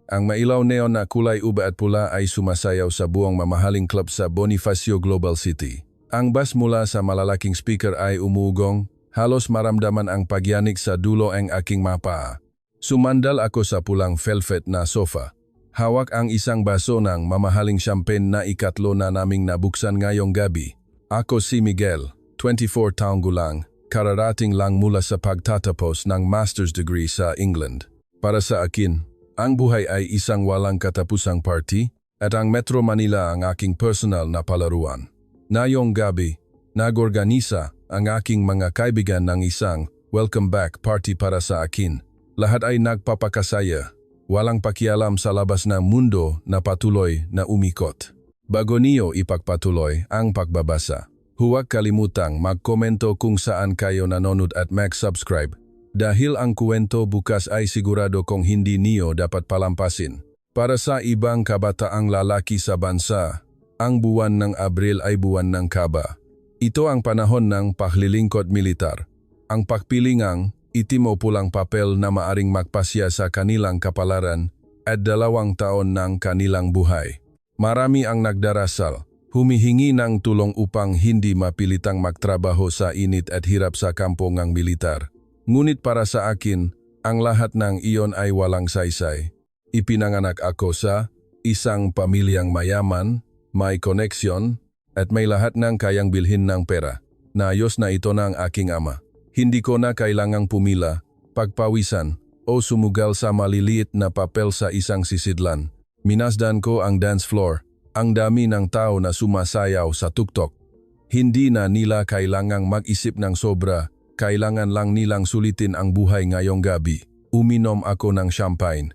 Ang mailaw neon na kulay ube at pula ay sumasayaw sa buong mamahaling club sa Bonifacio Global City. Ang bass mula sa malalaking speaker ay umugong, halos maramdaman ang pagyanig sa dulo ang aking mapa. Sumandal ako sa pulang velvet na sofa. Hawak ang isang baso ng mamahaling champagne na ikatlo na naming nabuksan ngayong gabi. Ako si Miguel, 24 taong gulang, kararating lang mula sa pagtatapos ng master's degree sa England. Para sa akin, ang buhay ay isang walang katapusang party at ang Metro Manila ang aking personal na palaruan. Ngayong gabi, nagorganisa ang aking mga kaibigan ng isang welcome back party para sa akin. Lahat ay nagpapakasaya, walang pakialam sa labas ng mundo na patuloy na umikot. Bago niyo ipagpatuloy ang pagbabasa, huwag kalimutang magkomento kung saan kayo nanonood at mag-subscribe. Dahil ang kwento bukas ay sigurado kung hindi niyo dapat palampasin. Para sa ibang kabataang lalaki sa bansa, ang buwan ng Abril ay buwan ng kaba. Ito ang panahon ng paglilingkod militar. Ang pagpilingang itim o pulang papel na maaring magpasya sa kanilang kapalaran at 2 taon ng kanilang buhay. Marami ang nagdarasal, humihingi ng tulong upang hindi mapilitang magtrabaho sa init at hirap sa kampo ng militar. Ngunit para sa akin, ang lahat ng iyon ay walang saysay. Ipinanganak ako sa isang pamilyang mayaman, may koneksyon, at may lahat ng kayang bilhin ng pera. Naayos na ito ng aking ama. Hindi ko na kailangang pumila, pagpawisan, o sumugal sa maliliit na papel sa isang sisidlan. Minasdan ko ang dance floor, ang dami ng tao na sumasayaw sa tuktok. Hindi na nila kailangang mag-isip ng sobra. Kailangan lang nilang sulitin ang buhay ngayong gabi. Uminom ako ng champagne.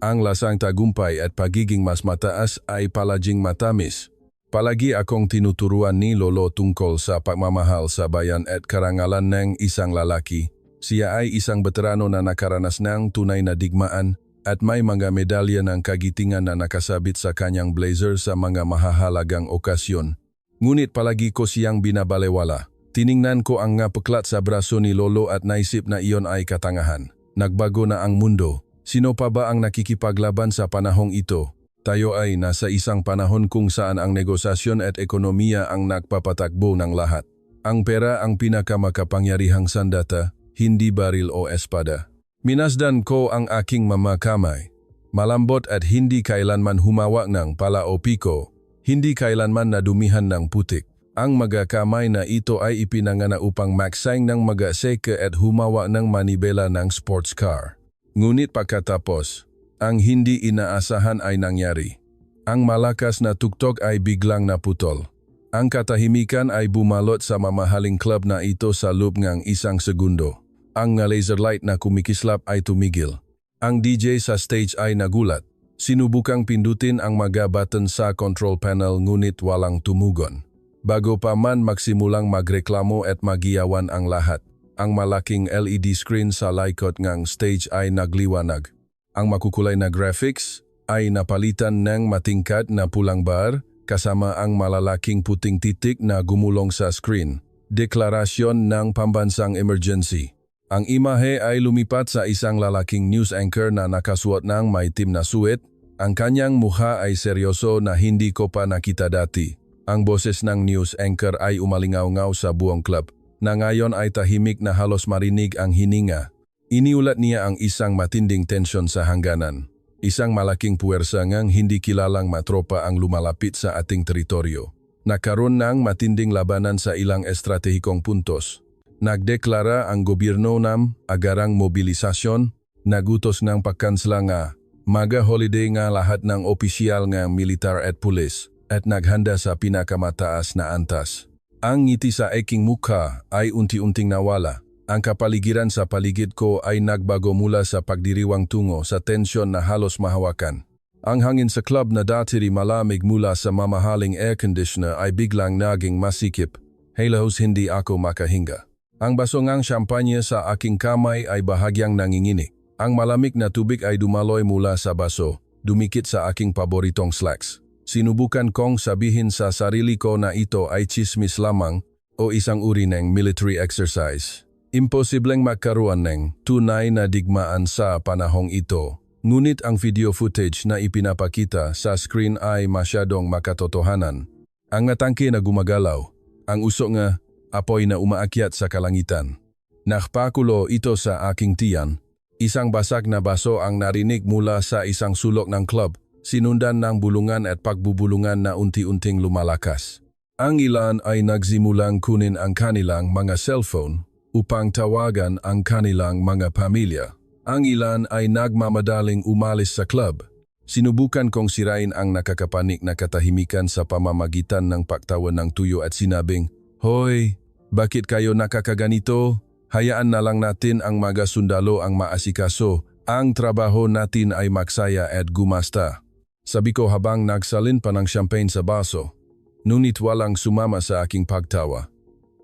Ang lasang tagumpay at pagiging mas mataas ay palaging matamis. Palagi akong tinuturuan ni Lolo tungkol sa pagmamahal sa bayan at karangalan ng isang lalaki. Siya ay isang veterano na nakaranas ng tunay na digmaan at may mga medalya ng kagitingan na nakasabit sa kanyang blazer sa mga mahahalagang okasyon. Ngunit palagi ko siyang binabalewala. Tiningnan ko ang ngapuklat sa braso ni Lolo at naisip na iyon ay katangahan. Nagbago na ang mundo. Sino pa ba ang nakikipaglaban sa panahong ito? Tayo ay nasa isang panahon kung saan ang negosasyon at ekonomiya ang nagpapatakbo ng lahat. Ang pera ang pinakamakapangyarihang sandata, hindi baril o espada. Minasdan ko ang aking mamakamay. Malambot at hindi kailanman humawak ng pala o piko. Hindi kailanman nadumihan ng putik. Ang magakamay na ito ay ipinangana upang magsayang ng magaseke at humawa ng manibela ng sports car. Ngunit pagkatapos, ang hindi inaasahan ay nangyari. Ang malakas na tuktok ay biglang naputol. Ang katahimikan ay bumalot sa mamahaling club na ito sa loob ng 1 segundo. Ang laser light na kumikislap ay tumigil. Ang DJ sa stage ay nagulat. Sinubukang pindutin ang mga button sa control panel ngunit walang tumugon. Bago pa man magsimulang magreklamo at magiyawan ang lahat, ang malaking LED screen sa likod ng stage ay nagliwanag. Ang makukulay na graphics ay napalitan ng matingkad na pulang bar kasama ang malalaking puting titik na gumulong sa screen. Deklarasyon ng pambansang emergency. Ang imahe ay lumipat sa isang lalaking news anchor na nakasuot ng maitim na suit. Ang kanyang mukha ay seryoso na hindi ko pa nakita dati. Ang boses ng news anchor ay umalingaw-ngaw sa buong club, na ngayon ay tahimik na halos marinig ang hininga. Iniulat niya ang isang matinding tensyon sa hangganan. Isang malaking puwersa ngang hindi kilalang matropa ang lumalapit sa ating teritoryo. Nagkaroon ng matinding labanan sa ilang estratehikong puntos. Nagdeklara ang gobyerno ng agarang mobilisasyon, nagutos ng pagkansela nga, maga holiday nga lahat ng opisyal ng militar at pulis. At naghanda sa pinakamataas na antas. Ang ngiti sa aking mukha ay unti-unting nawala. Ang kapaligiran sa paligid ko ay nagbago mula sa pagdiriwang tungo sa tensyon na halos mahawakan. Ang hangin sa club na dati malamig mula sa mamahaling air conditioner ay biglang naging masikip. Halos hindi ako makahinga. Ang basongang champagne sa aking kamay ay bahagyang nanginginig. Ang malamig na tubig ay dumaloy mula sa baso, dumikit sa aking paboritong slacks. Sinubukan kong sabihin sa sarili ko na ito ay chismis lamang o isang uri ng military exercise. Imposibleng magkaroon ng tunay na digmaan sa panahong ito. Ngunit ang video footage na ipinapakita sa screen ay masyadong makatotohanan. Ang natangke na gumagalaw, ang usok nga apoy na umaakyat sa kalangitan. Nakpakulo ito sa aking tiyan. Isang basag na baso ang narinig mula sa isang sulok ng club, sinundan ng bulungan at pagbubulungan na unti-unting lumalakas. Ang ilan ay nagsimulang kunin ang kanilang mga cellphone upang tawagan ang kanilang mga pamilya. Ang ilan ay nagmamadaling umalis sa club. Sinubukan kong sirain ang nakakapanik na katahimikan sa pamamagitan ng pagtawan ng tuyo at sinabing, "Hoy, bakit kayo nakakaganito? Hayaan na lang natin ang mga sundalo ang maasikaso. Ang trabaho natin ay magsaya at gumasta." Sabi ko habang nagsalin pa ng champagne sa baso. Ngunit walang sumama sa aking pagtawa.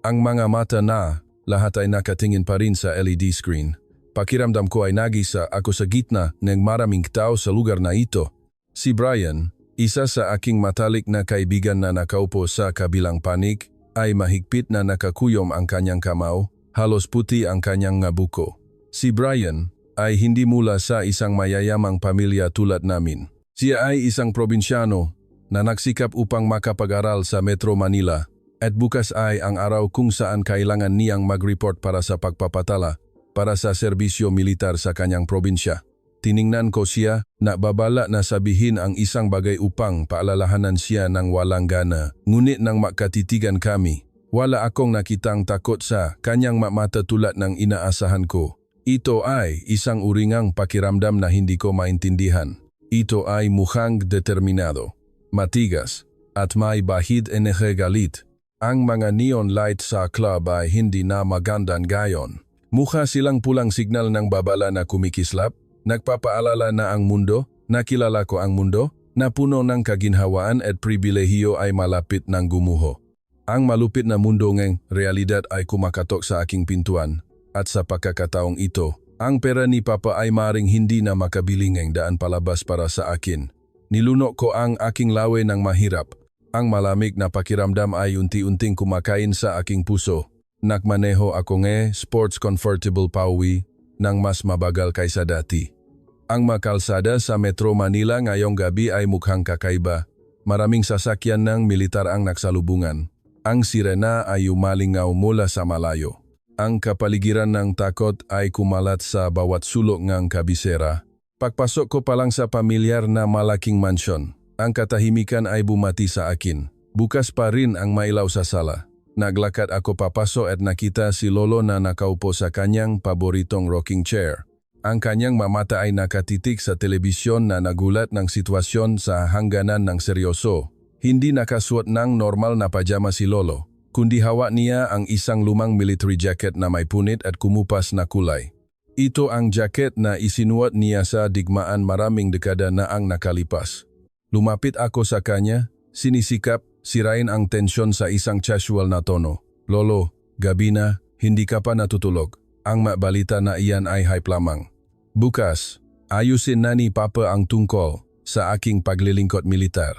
Ang mga mata na, lahat ay nakatingin pa rin sa LED screen. Pakiramdam ko ay nagisa ako sa gitna ng maraming tao sa lugar na ito. Si Brian, isa sa aking matalik na kaibigan na nakaupo sa kabilang panig, ay mahigpit na nakakuyom ang kanyang kamao, halos puti ang kanyang nga buko. Si Brian ay hindi mula sa isang mayayamang pamilya tulad namin. Siya ay isang probinsyano na nagsikap upang makapag-aral sa Metro Manila at bukas ay ang araw kung saan kailangan niyang mag-report para sa pagpapatala para sa serbisyo militar sa kanyang probinsya. Tiningnan ko siya na babala na sabihin ang isang bagay upang paalalahanan siya ng walang gana. Ngunit nang makatitigan kami, wala akong nakitang takot sa kanyang mata tulad ng inaasahan ko. Ito ay isang uringang pakiramdam na hindi ko maintindihan. Ito ay mukhang determinado, matigas, at may bahid enerhe galit. Ang mga neon light sa club ay hindi na magandang gayon. Mukha silang pulang signal ng babala na kumikislap, nagpapaalala na ang mundo, nakilala ko ang mundo, na puno ng kaginhawaan at pribilehiyo ay malapit ng gumuho. Ang malupit na mundo ng realidad ay kumakatok sa aking pintuan, at sa pagkakataong ito, ang pera ni Papa ay maring hindi na makabili ng daan palabas para sa akin. Nilunok ko ang aking lawe ng mahirap. Ang malamig na pakiramdam ay unti-unting kumakain sa aking puso. Nagmaneho ako sports convertible pauwi ng mas mabagal kaysa dati. Ang makalsada sa Metro Manila ngayong gabi ay mukhang kakaiba. Maraming sasakyan ng militar ang nagsalubungan. Ang sirena ay umalingaw mula sa malayo. Ang kapaligiran ng takot ay kumalat sa bawat sulok ng kabisera. Pagpasok ko pa lang sa pamilyar na malaking mansyon, ang katahimikan ay bumati sa akin. Bukas pa rin ang mailaw sa sala. Naglakad ako papasok at nakita si Lolo na nakaupo sa kanyang paboritong rocking chair. Ang kanyang mamata ay nakatitik sa telebisyon na nagulat ng sitwasyon sa hangganan ng seryoso. Hindi nakasuot ng normal na pajama si Lolo, kundi hawak niya ang isang lumang military jacket na may punit at kumupas na kulay. Ito ang jacket na isinuot niya sa digmaan maraming dekada na ang nakalipas. Lumapit ako sa kanya, sinisikap, sirain ang tensyon sa isang casual na tono. "Lolo, gabi na, hindi ka pa natutulog. Ang mabalita na iyan ay hype lamang. Bukas, ayusin na ni Papa ang tungkol sa aking paglilingkod militar.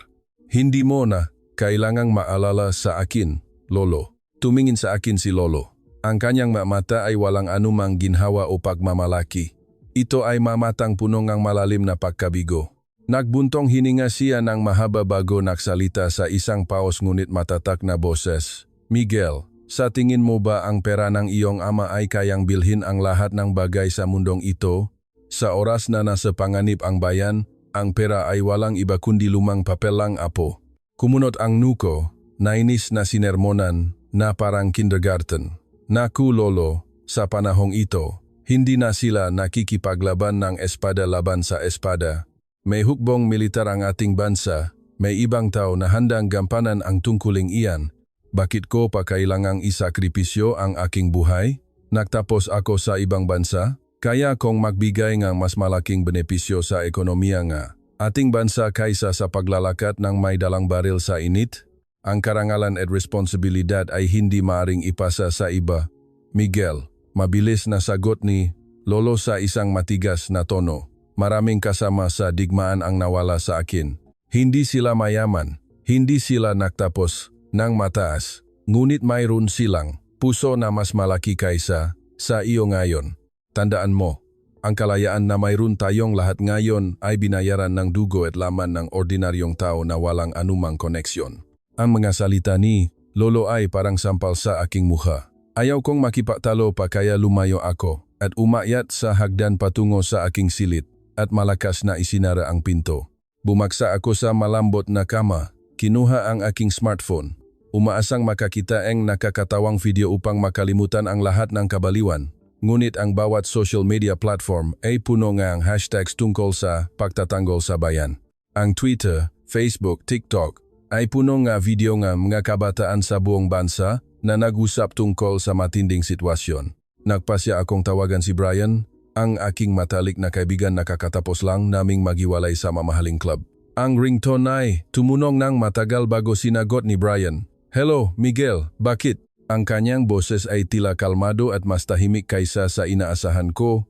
Hindi mo na kailangang maalala sa akin, Lolo." Tumingin sa akin si Lolo. Ang kanyang mata ay walang anumang ginhawa o pagmamalaki. Ito ay mamatang puno ng malalim na pagkabigo. Nagbuntong hininga siya ng mahaba bago nagsalita sa isang paos ngunit matatak na boses. "Miguel, sa tingin mo ba ang pera ng iyong ama ay kayang bilhin ang lahat ng bagay sa mundong ito? Sa oras na nasa panganib ang bayan, ang pera ay walang iba kundi lumang papel lang, apo." Kumunot ang nuko, nainis na sinermonan, na parang kindergarten. "Naku Lolo, sa panahong ito, hindi na sila nakikipaglaban ng espada laban sa espada. May hukbong militar ang ating bansa, may ibang tao na handang gampanan ang tungkuling iyan. Bakit ko pa kailangang isakripisyo ang aking buhay? Nagtapos ako sa ibang bansa, kaya kong magbigay ng mas malaking benepisyo sa ekonomiya nga ating bansa kaysa sa paglalakat ng may dalang baril sa init. Ang karangalan at responsibilidad ay hindi maaring ipasa sa iba." "Miguel," mabilis na sagot ni Lolo sa isang matigas na tono. "Maraming kasama sa digmaan ang nawala sa akin. Hindi sila mayaman, hindi sila nagtapos ng mataas, ngunit mayroon silang puso na mas malaki kaysa sa iyo ngayon. Tandaan mo, Ang kalayaan na mayroon tayong lahat ngayon ay binayaran ng dugo at laman ng ordinaryong tao na walang anumang koneksyon. Ang mga salita ni Lolo ay parang sampal sa aking mukha. Ayaw kong makipagtalo pa kaya lumayo ako at umakyat sa hagdan patungo sa aking silid at malakas na isinara ang pinto. Bumaksa ako sa malambot na kama, kinuha ang aking smartphone. Umaasang makakita ang nakakatawang video upang makalimutan ang lahat ng kabaliwan. Ngunit ang bawat social media platform ay puno nga ang hashtags tungkol sa pagtatanggol sa bayan. Ang Twitter, Facebook, TikTok ay puno nga video nga mga kabataan sa buong bansa na nag-usap tungkol sa matinding sitwasyon. Nagpasya akong tawagan si Brian, ang aking matalik na kaibigan na kakatapos lang naming magiwalay sa mamahaling club. Ang ringtone ay tumunong ng matagal bago sinagot ni Brian. Hello, Miguel, bakit? Ang kanyang boses ay tila kalmado at mas tahimik kaysa sa inaasahan ko.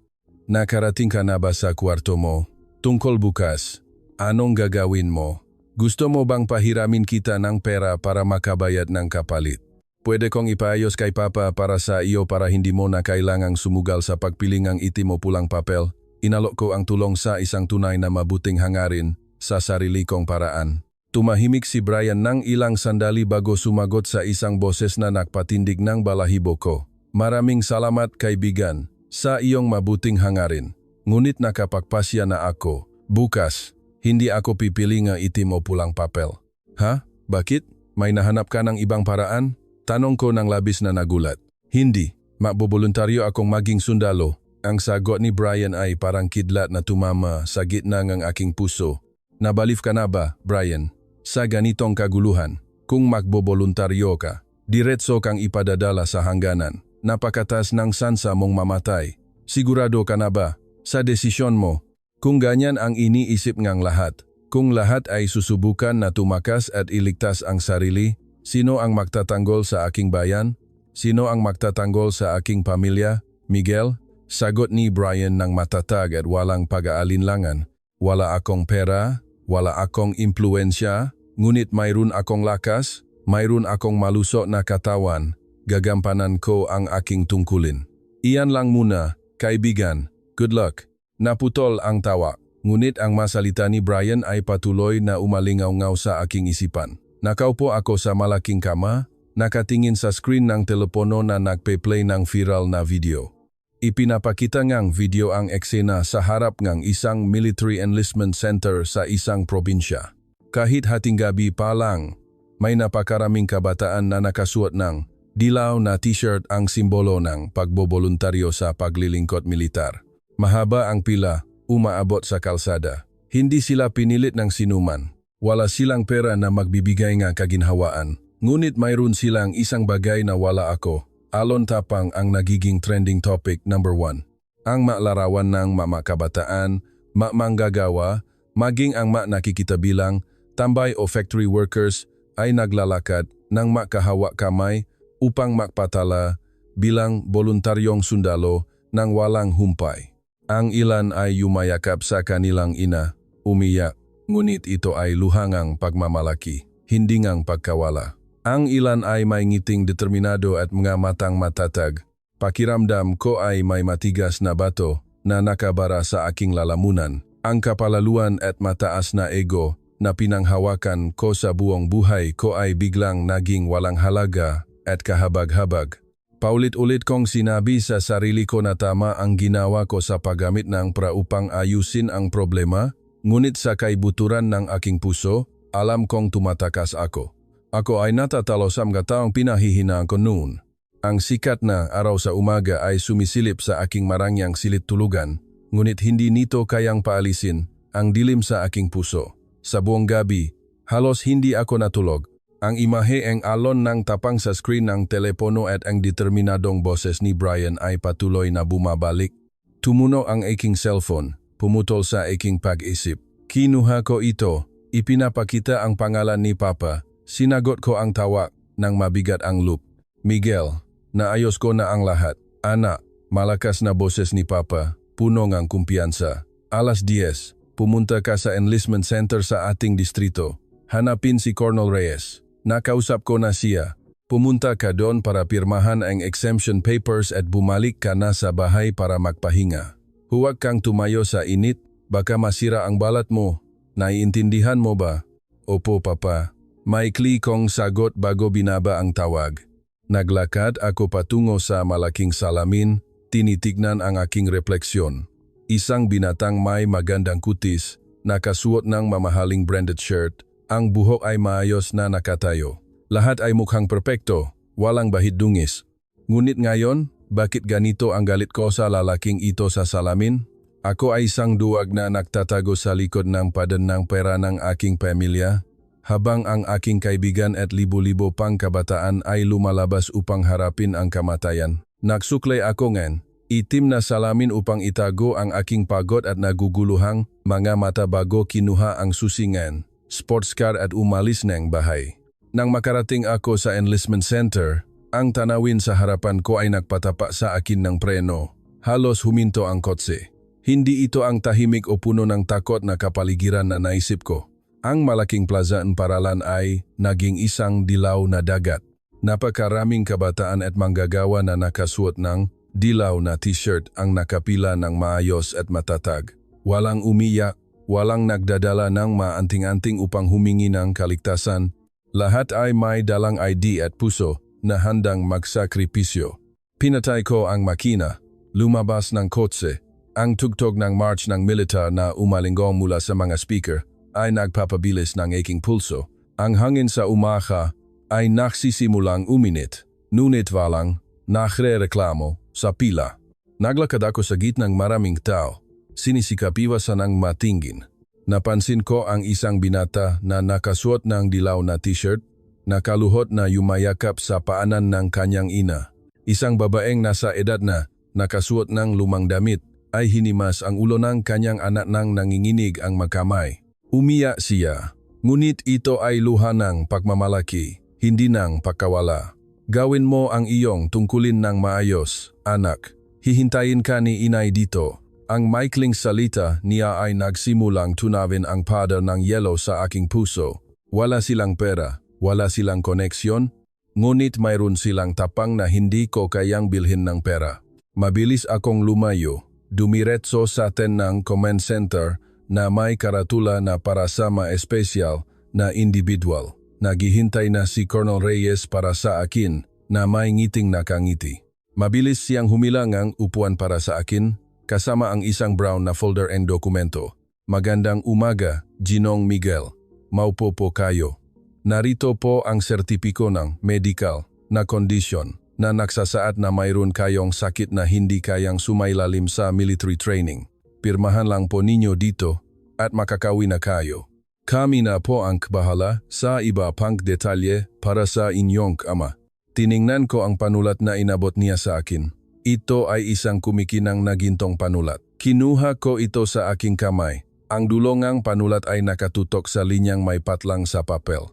Nakarating ka na ba sa kwarto mo? Tungkol bukas, anong gagawin mo? Gusto mo bang pahiramin kita ng pera para makabayad ng kapalit? Pwede kong ipaayos kay Papa para sa iyo para hindi mo na kailangang sumugal sa pagpiling ng itim o pulang papel. Inalok ko ang tulong sa isang tunay na mabuting hangarin sa sarili kong paraan. Tumahimik si Brian ng ilang sandali bago sumagot sa isang boses na nagpatindig ng balahibo ko. Maraming salamat kaibigan sa iyong mabuting hangarin. Ngunit nakapagpasya na ako. Bukas, hindi ako pipili nga itim o pulang papel. Ha? Bakit? May nahanap ka ng ibang paraan? Tanong ko ng labis na nagulat. Hindi. Magboboluntaryo akong maging sundalo. Ang sagot ni Brian ay parang kidlat na tumama sa gitna ng aking puso. Nabalif ka na ba, Brian? Sa ganitong kaguluhan, kung magboboluntaryo ka, diretso kang ipadadala sa hangganan. Napakatas ng sansa mong mamatay. Sigurado ka na ba sa desisyon mo? Kung ganyan ang iniisip ngang lahat, kung lahat ay susubukan na tumakas at iligtas ang sarili, sino ang magtatanggol sa aking bayan? Sino ang magtatanggol sa aking pamilya? Miguel? Sagot ni Brian ng matatag at walang pag-aalinlangan. Wala akong pera, wala akong impluensya, ngunit mayroon akong lakas, mayroon akong malusok na katawan, gagampanan ko ang aking tungkulin. Iyan lang muna, kaibigan. Good luck. Naputol ang tawa, ngunit ang masalita ni Brian ay patuloy na umalingaw-ngaw sa aking isipan. Nakaupo ako sa malaking kama, nakatingin sa screen ng telepono na nagpe-play ng viral na video. Ipinapakita ngang video ang eksena sa harap ng isang military enlistment center sa isang probinsya. Kahit hating gabi pa lang, may napakaraming kabataan na nakasuot ng dilaw na t-shirt ang simbolo ng pagboboluntaryo sa paglilingkod militar. Mahaba ang pila, umaabot sa kalsada. Hindi sila pinilit ng sinuman. Wala silang pera na magbibigay ng kaginhawaan. Ngunit mayroon silang isang bagay na wala ako. Alon tapang ang nagiging trending topic number 1. Ang malarawan ng mamakabataan, manggagawa, maging ang nakikitabilang, tambay o factory workers ay naglalakad ng makahawa kamay upang magpatala bilang voluntaryong sundalo ng walang humpay. Ang ilan ay yumayakap sa kanilang ina, umiyak, ngunit ito ay luhangang pagmamalaki, hindi ngang pagkawala. Ang ilan ay may ngiting determinado at mga matang matatag. Pakiramdam ko ay may matigas na bato na nakabara sa aking lalamunan. Ang kapalaluan at mataas na ego na pinanghawakan ko sa buong buhay ko ay biglang naging walang halaga at kahabag-habag. Paulit-ulit kong sinabi sa sarili ko na tama ang ginawa ko sa paggamit ng pra upang ayusin ang problema, ngunit sa kaibuturan ng aking puso, alam kong tumatakas ako. Ako ay natatalo sa mga taong pinahihinaan ko noon. Ang sikat na araw sa umaga ay sumisilip sa aking marangyang silid tulugan, ngunit hindi nito kayang paalisin ang dilim sa aking puso. Sa buong gabi, halos hindi ako natulog. Ang imahe ang alon ng tapang sa screen ng telepono at ang determinadong boses ni Brian ay patuloy na bumabalik. Tumuno ang aking cellphone, pumutol sa aking pag-isip. Kinuha ko ito, ipinapakita ang pangalan ni Papa. Sinagot ko ang tawag ng mabigat ang loop. Miguel, naayos ko na ang lahat. Anak, malakas na boses ni Papa, puno ng kumpiyansa. Alas 10, pumunta ka sa enlistment center sa ating distrito. Hanapin si Colonel Reyes. Nakausap ko na siya. Pumunta ka doon para pirmahan ang exemption papers at bumalik ka na sa bahay para magpahinga. Huwag kang tumayo sa init, baka masira ang balat mo. Naiintindihan mo ba? Opo, Papa. Maikli kong sagot bago binaba ang tawag. Naglakad ako patungo sa malaking salamin, tinitignan ang aking refleksyon. Isang binatang may magandang kutis, nakasuot ng mamahaling branded shirt, ang buhok ay maayos na nakatayo. Lahat ay mukhang perpekto, walang bahid dungis. Ngunit ngayon, bakit ganito ang galit ko sa lalaking ito sa salamin? Ako ay isang duwag na nagtatago sa likod ng padan ng pera ng aking pamilya, habang ang aking kaibigan at libo-libo pang kabataan ay lumalabas upang harapin ang kamatayan. Nagsuklay ako ngayon, itim na salamin upang itago ang aking pagod at naguguluhang mga mata bago kinuha ang susingan, sports car at umalis ng bahay. Nang makarating ako sa enlistment center, ang tanawin sa harapan ko ay nagpatapa sa akin ng preno. Halos huminto ang kotse. Hindi ito ang tahimik o puno ng takot na kapaligiran na naisip ko. Ang malaking plaza ng paralan ay naging isang dilaw na dagat. Napakaraming kabataan at manggagawa na nakasuot ng dilaw na t-shirt ang nakapila ng maayos at matatag. Walang umiyak, walang nagdadala ng maanting-anting upang humingi ng kaligtasan. Lahat ay may dalang ID at puso na handang magsakripisyo. Pinatay ko ang makina, lumabas ng kotse. Ang tugtog ng march ng militar na umalinggong mula sa mga speaker ay nagpapabilis ng aking pulso. Ang hangin sa umaga ay nagsisimulang uminit, ngunit walang nagrereklamo sa pila. Naglakad ako sa gitnang maraming tao, sinisikap iwasan ang matingin. Napansin ko ang isang binata na nakasuot ng dilaw na t-shirt, nakaluhod na yumayakap sa paanan ng kanyang ina. Isang babaeng nasa edad na nakasuot ng lumang damit ay hinimas ang ulo ng kanyang anak nang nanginginig ang makamay. Umiyak siya, ngunit ito ay luha ng pagmamalaki, hindi ng pagkawala. Gawin mo ang iyong tungkulin ng maayos, anak. Hihintayin ka ni inay dito. Ang maikling salita niya ay nagsimulang tunawin ang pader ng yelo sa aking puso. Wala silang pera, wala silang koneksyon, ngunit mayroon silang tapang na hindi ko kayang bilhin ng pera. Mabilis akong lumayo, dumiretso sa ng command center na may karatula na para sa mga espesyal na individual. Naghihintay na si Colonel Reyes para sa akin na may ngiting nakangiti. Mabilis siyang humilang ang upuan para sa akin, kasama ang isang brown na folder and dokumento. Magandang umaga, Ginong Miguel. Maupo po kayo. Narito po ang sertipiko ng medical na kondisyon na nagsasaad na mayroon kayong sakit na hindi kayang sumailalim sa military training. Pirmahan lang po ninyo dito at makakauwi na kayo. Kami na po ang bahala sa iba pang detalye para sa inyong ama. Tiningnan ko ang panulat na inabot niya sa akin. Ito ay isang kumikinang na gintong panulat. Kinuha ko ito sa aking kamay. Ang dulongang panulat ay nakatutok sa linyang may patlang sa papel.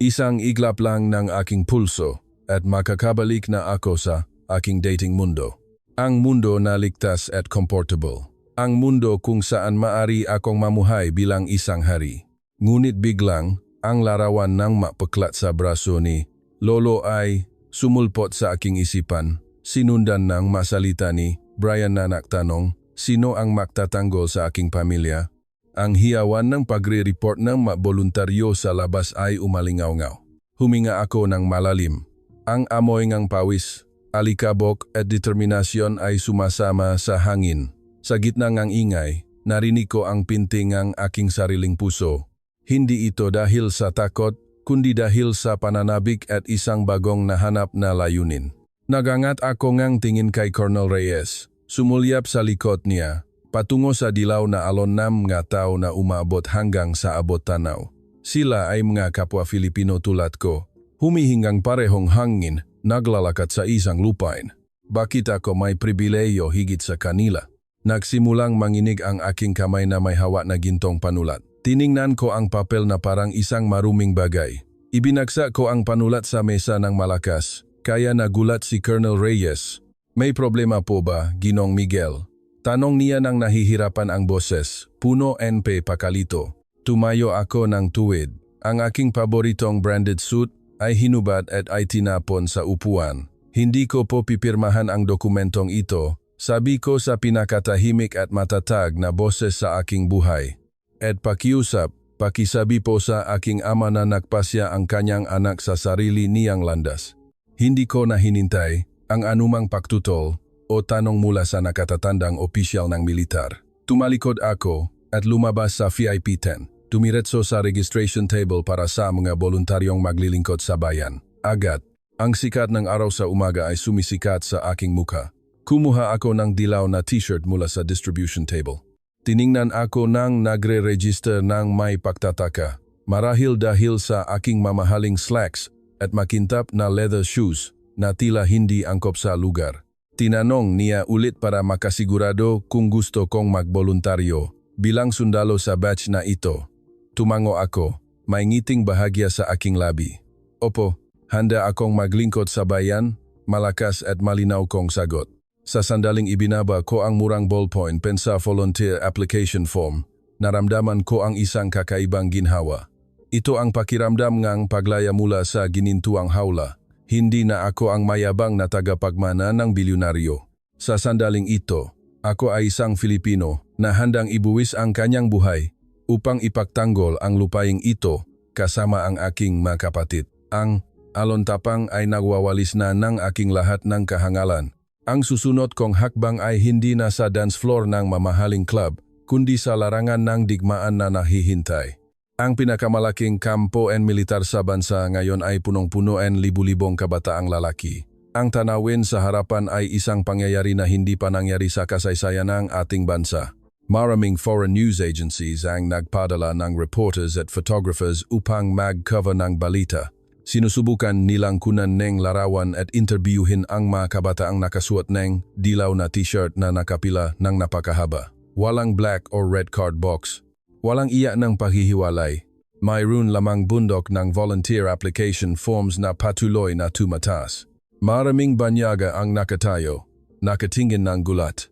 Isang iglap lang ng aking pulso at makakabalik na ako sa aking dating mundo. Ang mundo na ligtas at comfortable. Ang mundo kung saan maari akong mamuhay bilang isang hari. Ngunit biglang, ang larawan ng mapaklat sa braso ni Lolo ay sumulpot sa aking isipan. Sinundan ng masalita ni Brian na nagtanong, sino ang magtatanggol sa aking pamilya? Ang hiyawan ng pagre-report ng voluntaryo sa labas ay umalingaw-ngaw. Huminga ako ng malalim. Ang amoy ng pawis, alikabok at determinasyon ay sumasama sa hangin. Sa gitna ng ingay, narinig ko ang pinting ng aking sariling puso. Hindi ito dahil sa takot, kundi dahil sa pananabik at isang bagong nahanap na layunin. Nagangat ako ngang tingin kay Colonel Reyes. Sumulyap sa likod niya, patungo sa dilaw na alon ng mga tao na umabot hanggang sa abot tanaw. Sila ay mga kapwa Filipino tulad ko. Humihingang parehong hangin, naglalakad sa isang lupain. Bakit ako may pribileyo higit sa kanila? Nagsimulang manginig ang aking kamay na may hawak na gintong panulat. Tiningnan ko ang papel na parang isang maruming bagay. Ibinagsak ko ang panulat sa mesa ng malakas. Kaya nagulat si Colonel Reyes. May problema po ba, Ginong Miguel? Tanong niya nang nahihirapan ang boses. Puno NP pakalito. Tumayo ako ng tuwid. Ang aking paboritong branded suit ay hinubad at ay tinapon sa upuan. Hindi ko po pipirmahan ang dokumentong ito Sabi ko sa pinakatahimik at matatag na boses sa aking buhay. At pakiusap, pakisabi po sa aking ama na nagpasya ang kanyang anak sa sarili niyang landas. Hindi ko na hinintay ang anumang paktutol o tanong mula sa nakatatandang opisyal ng militar. Tumalikod ako at lumabas sa VIP tent. Tumiretso sa registration table para sa mga voluntaryong maglilingkod sa bayan. Agad, ang sikat ng araw sa umaga ay sumisikat sa aking mukha. Kumuha ako ng dilaw na t-shirt mula sa distribution table. Tiningnan ako ng nagre-register ng may pagtataka. Marahil dahil sa aking mamahaling slacks at makintab na leather shoes na tila hindi angkop sa lugar. Tinanong niya ulit para makasigurado kung gusto kong magboluntaryo bilang sundalo sa batch na ito. Tumango ako, may ngiting bahagya sa aking labi. Opo, handa akong maglingkod sa bayan, malakas at malinaw kong sagot. Sa sandaling ibinaba ko ang murang ballpoint pen sa volunteer application form, naramdaman ko ang isang kakaibang ginhawa. Ito ang pakiramdam ngang paglaya mula sa ginintuang hawla. Hindi na ako ang mayabang na tagapagmana ng bilyonaryo. Sa sandaling ito, ako ay isang Filipino na handang ibuwis ang kanyang buhay upang ipagtanggol ang lupaing ito kasama ang aking mga kapatid. Ang alontapang ay nagwawalis na ng aking lahat ng kahangalan. Ang susunod kong hakbang ay hindi na sa dance floor ng mamahaling club, kundi sa larangan ng digmaan na nahihintay. Ang pinakamalaking kampo and militar sa bansa ngayon ay punong-puno and libu-libong kabataang lalaki. Ang tanawin sa harapan ay isang pangyayari na hindi pa nangyari sa kasaysayan ng ating bansa. Maraming foreign news agencies ang nagpadala ng reporters at photographers upang mag-cover ng balita. Sinusubukan nilang kunan ng larawan at interviewin ang mga kabataang nakasuot ng dilaw na t-shirt na nakapila ng napakahaba. Walang black or red card box. Walang iya ng paghihiwalay. Mayroon lamang bundok ng volunteer application forms na patuloy na tumatas. Maraming banyaga ang nakatayo, nakatingin ng gulat.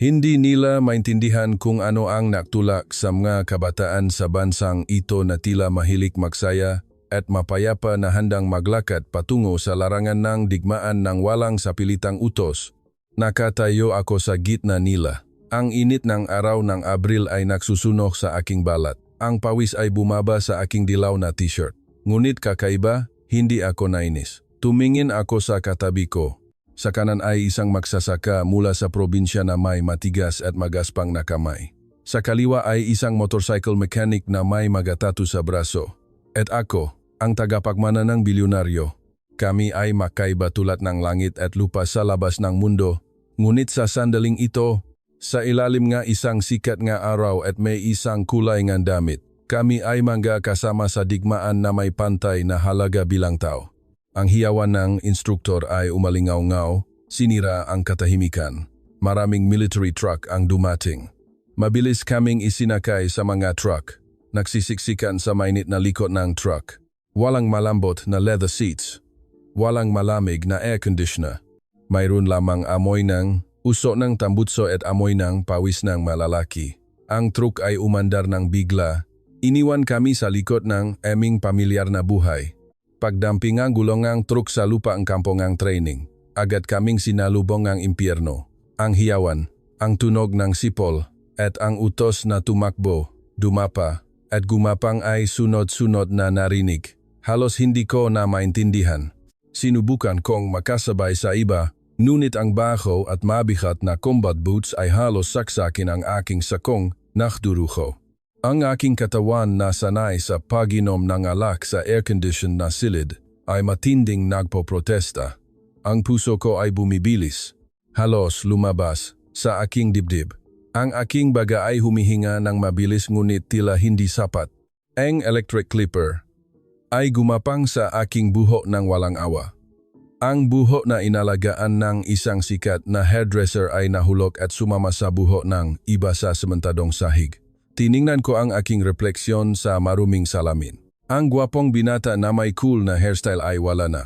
Hindi nila maintindihan kung ano ang naktulak sa mga kabataan sa bansang ito na tila mahilig magsaya at mapayapa na handang maglakad patungo sa larangan ng digmaan ng walang sapilitang utos. Nakatayo ako sa gitna nila. Ang init ng araw ng Abril ay nagsusunog sa aking balat. Ang pawis ay bumaba sa aking dilaw na t-shirt. Ngunit kakaiba, hindi ako nainis. Tumingin ako sa katabi ko. Sa kanan ay isang magsasaka mula sa probinsya na may matigas at magaspang na kamay. Sa kaliwa ay isang motorcycle mechanic na may magatatu sa braso. At ako, ang tagapagmana ng bilyonaryo. Kami ay makaiba tulad ng langit at lupa sa labas ng mundo. Ngunit sa sandaling ito, sa ilalim nga isang sikat nga araw at may isang kulay nga damit, kami ay kasama sa digmaan na may pantay na halaga bilang tao. Ang hiyawan ng instruktor ay umalingaw-ngaw, sinira ang katahimikan. Maraming military truck ang dumating. Mabilis kaming isinakay sa mga truck. Nagsisiksikan sa mainit na likod ng truck. Walang malambot na leather seats. Walang malamig na air conditioner. Mayroon lamang amoy ng uso ng tambutso at amoy ng pawis ng malalaki. Ang truck ay umandar ng bigla. Iniwan kami sa likod ng aming pamilyar na buhay. Pagdampingang gulongang truck sa lupa ang kampongang training. Agad kaming sinalubong ang impyerno. Ang hiyawan, ang tunog ng sipol, at ang utos na tumakbo, dumapa, at gumapang ay sunod-sunod na narinig. Halos hindi ko na maintindihan. Sinubukan kong makasabay sa iba, ngunit ang baho at mabigat na combat boots ay halos saksakin ang aking sakong nakduruko. Ang aking katawan na sanay sa pag-inom ng alak sa air-conditioned na silid ay matinding nagpoprotesta. Ang puso ko ay bumibilis. Halos lumabas sa aking dibdib. Ang aking baga ay humihinga ng mabilis ngunit tila hindi sapat. Ang electric clipper ay gumapang sa aking buhok ng walang awa. Ang buhok na inalagaan ng isang sikat na hairdresser ay nahulog at sumama sa buhok ng iba sa sementadong sahig. Tiningnan ko ang aking refleksyon sa maruming salamin. Ang gwapong binata na may cool na hairstyle ay wala na.